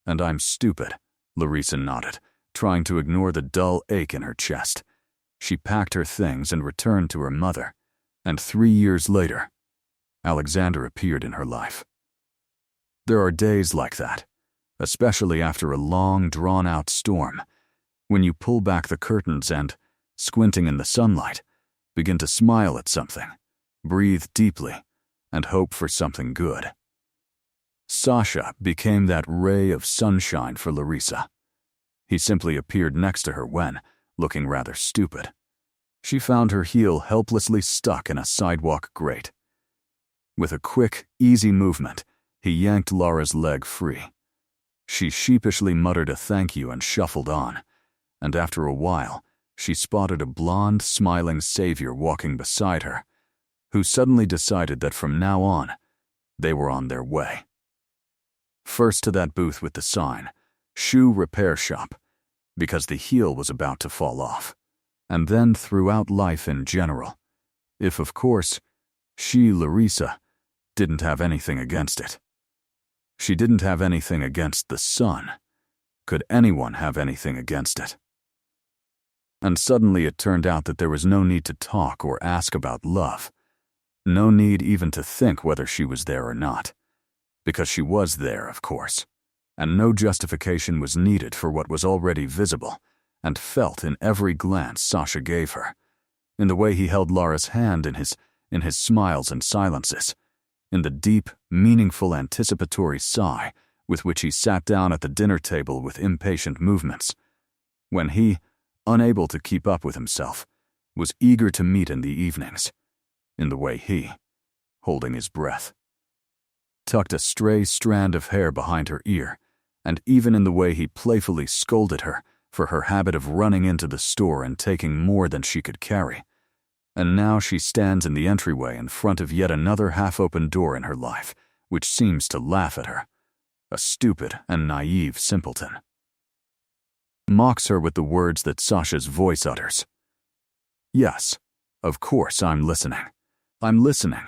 "And I'm stupid," Larisa nodded, trying to ignore the dull ache in her chest. She packed her things and returned to her mother, and 3 years later, Alexander appeared in her life. There are days like that, especially after a long, drawn-out storm, when you pull back the curtains and, squinting in the sunlight, begin to smile at something, breathe deeply, and hope for something good. Sasha became that ray of sunshine for Larisa. He simply appeared next to her when, looking rather stupid, she found her heel helplessly stuck in a sidewalk grate. With a quick, easy movement, he yanked Lara's leg free. She sheepishly muttered a thank you and shuffled on, and after a while, she spotted a blonde, smiling savior walking beside her, who suddenly decided that from now on, they were on their way. First to that booth with the sign, "Shoe Repair Shop," because the heel was about to fall off, and then throughout life in general, if, of course, she, Larisa, didn't have anything against it. She didn't have anything against the sun. Could anyone have anything against it? And suddenly it turned out that there was no need to talk or ask about love. No need even to think whether she was there or not. Because she was there, of course. And no justification was needed for what was already visible and felt in every glance Sasha gave her, in the way he held Lara's hand in his smiles and silences, in the deep, meaningful anticipatory sigh with which he sat down at the dinner table with impatient movements, when he, unable to keep up with himself, was eager to meet in the evenings, in the way he, holding his breath, tucked a stray strand of hair behind her ear, and even in the way he playfully scolded her for her habit of running into the store and taking more than she could carry. And now she stands in the entryway in front of yet another half-open door in her life, which seems to laugh at her, a stupid and naive simpleton. Mocks her with the words that Sasha's voice utters. Yes, of course I'm listening. I'm listening.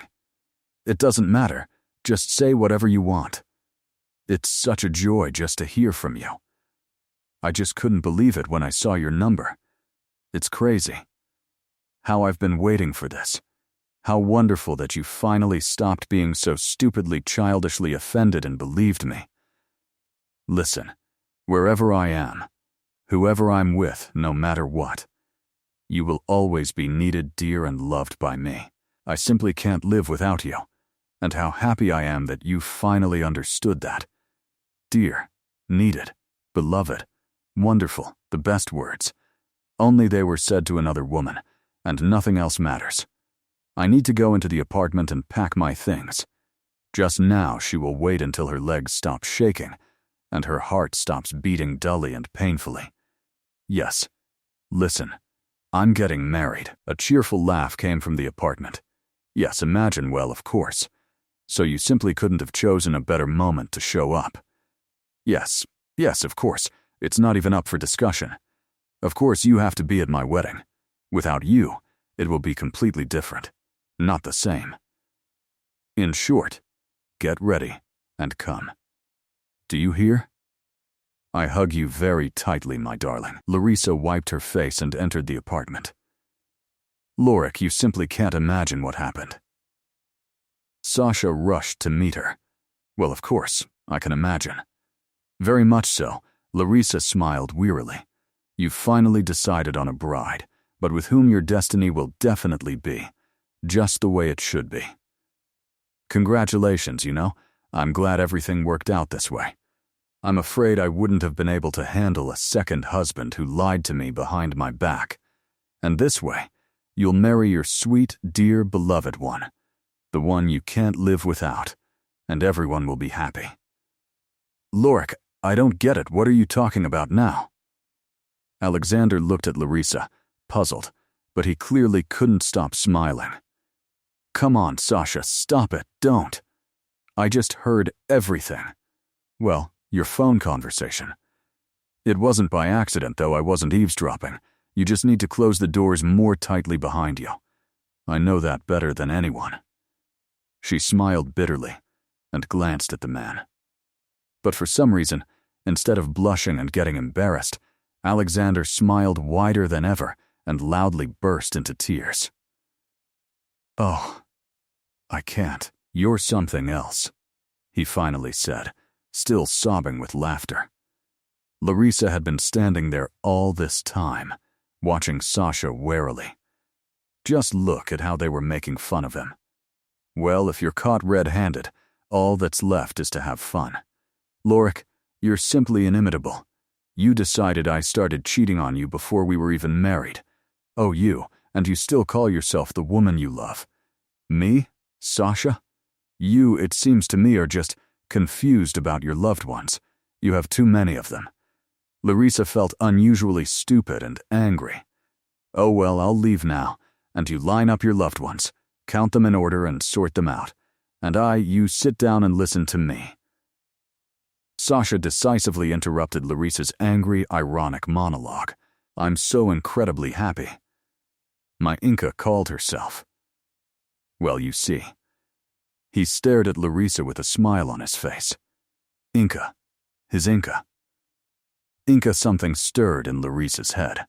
It doesn't matter. Just say whatever you want. It's such a joy just to hear from you. I just couldn't believe it when I saw your number. It's crazy. How I've been waiting for this. How wonderful that you finally stopped being so stupidly childishly offended and believed me. Listen, wherever I am, whoever I'm with, no matter what, you will always be needed, dear, and loved by me. I simply can't live without you, and how happy I am that you finally understood that. Dear, needed, beloved, wonderful, the best words. Only they were said to another woman, and nothing else matters. I need to go into the apartment and pack my things. Just now she will wait until her legs stop shaking, and her heart stops beating dully and painfully. Yes, listen, I'm getting married. A cheerful laugh came from the apartment. Yes, imagine, well, of course. So you simply couldn't have chosen a better moment to show up. Yes, of course, it's not even up for discussion. Of course you have to be at my wedding. Without you, it will be completely different. Not the same. In short, get ready and come. Do you hear? I hug you very tightly, my darling. Larisa wiped her face and entered the apartment. Lorik, you simply can't imagine what happened. Sasha rushed to meet her. Well, of course, I can imagine. Very much so. Larisa smiled wearily. You've finally decided on a bride, but with whom your destiny will definitely be, just the way it should be. Congratulations, I'm glad everything worked out this way. I'm afraid I wouldn't have been able to handle a second husband who lied to me behind my back. And this way, you'll marry your sweet, dear, beloved one, the one you can't live without, and everyone will be happy. Lorik, I don't get it. What are you talking about now? Alexander looked at Larisa, puzzled, but he clearly couldn't stop smiling. Come on, Sasha, stop it, don't. I just heard everything. Well, your phone conversation. It wasn't by accident, though. I wasn't eavesdropping. You just need to close the doors more tightly behind you. I know that better than anyone. She smiled bitterly and glanced at the man. But for some reason, instead of blushing and getting embarrassed, Alexander smiled wider than ever and loudly burst into tears. Oh, I can't. You're something else, he finally said, still sobbing with laughter. Larisa had been standing there all this time, watching Sasha warily. Just look at how they were making fun of him. Well, if you're caught red-handed, all that's left is to have fun. Lorik, you're simply inimitable. You decided I started cheating on you before we were even married. Oh, and you still call yourself the woman you love. Me? Sasha? You, it seems to me, are just confused about your loved ones. You have too many of them. Larisa felt unusually stupid and angry. Oh well, I'll leave now, and you line up your loved ones, count them in order and sort them out. And you sit down and listen to me. Sasha decisively interrupted Larisa's angry, ironic monologue. I'm so incredibly happy. My Inca called herself. Well, you see. He stared at Larisa with a smile on his face. Inca. His Inca. Inca, something stirred in Larisa's head.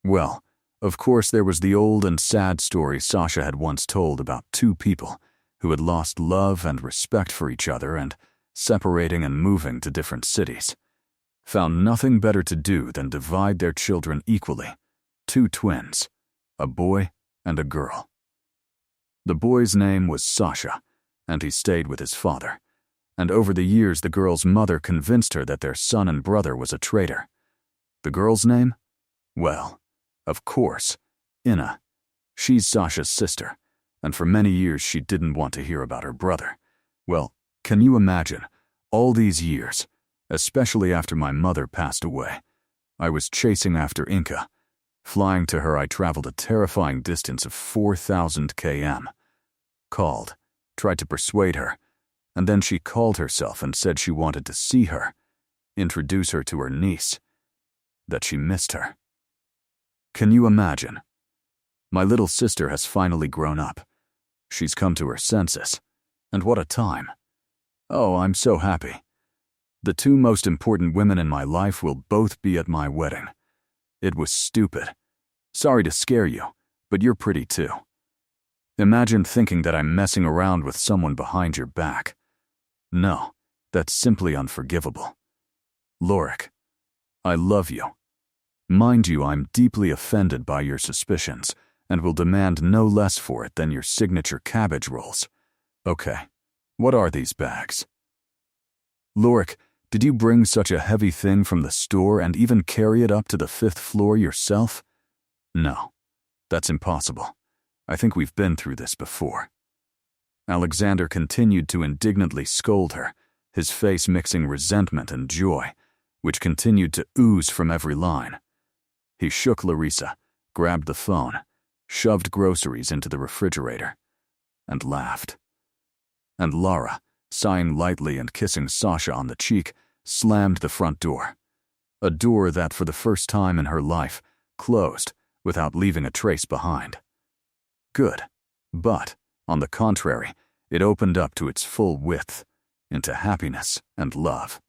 Well, of course there was the old and sad story Sasha had once told about two people who had lost love and respect for each other and, separating and moving to different cities, found nothing better to do than divide their children equally, two twins, a boy and a girl. The boy's name was Sasha, and he stayed with his father, and over the years the girl's mother convinced her that their son and brother was a traitor. The girl's name? Well, of course, Inna. She's Sasha's sister, and for many years she didn't want to hear about her brother. Well, can you imagine, all these years, especially after my mother passed away, I was chasing after Inca. Flying to her, I traveled a terrifying distance of 4,000 km. Called, tried to persuade her, and then she called herself and said she wanted to see her, introduce her to her niece, that she missed her. Can you imagine? My little sister has finally grown up, She's come to her senses. And what a time. Oh, I'm so happy. The two most important women in my life will both be at my wedding. It was stupid. Sorry to scare you, but you're pretty too. Imagine thinking that I'm messing around with someone behind your back. No, that's simply unforgivable. Lorik, I love you. Mind you, I'm deeply offended by your suspicions and will demand no less for it than your signature cabbage rolls. Okay, what are these bags? Lorik, did you bring such a heavy thing from the store and even carry it up to the 5th floor yourself? No, that's impossible. I think we've been through this before. Alexander continued to indignantly scold her, his face mixing resentment and joy, which continued to ooze from every line. He shook Larisa, grabbed the phone, shoved groceries into the refrigerator, and laughed. And Lara, sighing lightly and kissing Sasha on the cheek, slammed the front door. A door that, for the first time in her life, closed without leaving a trace behind. Good. But, on the contrary, it opened up to its full width, into happiness and love.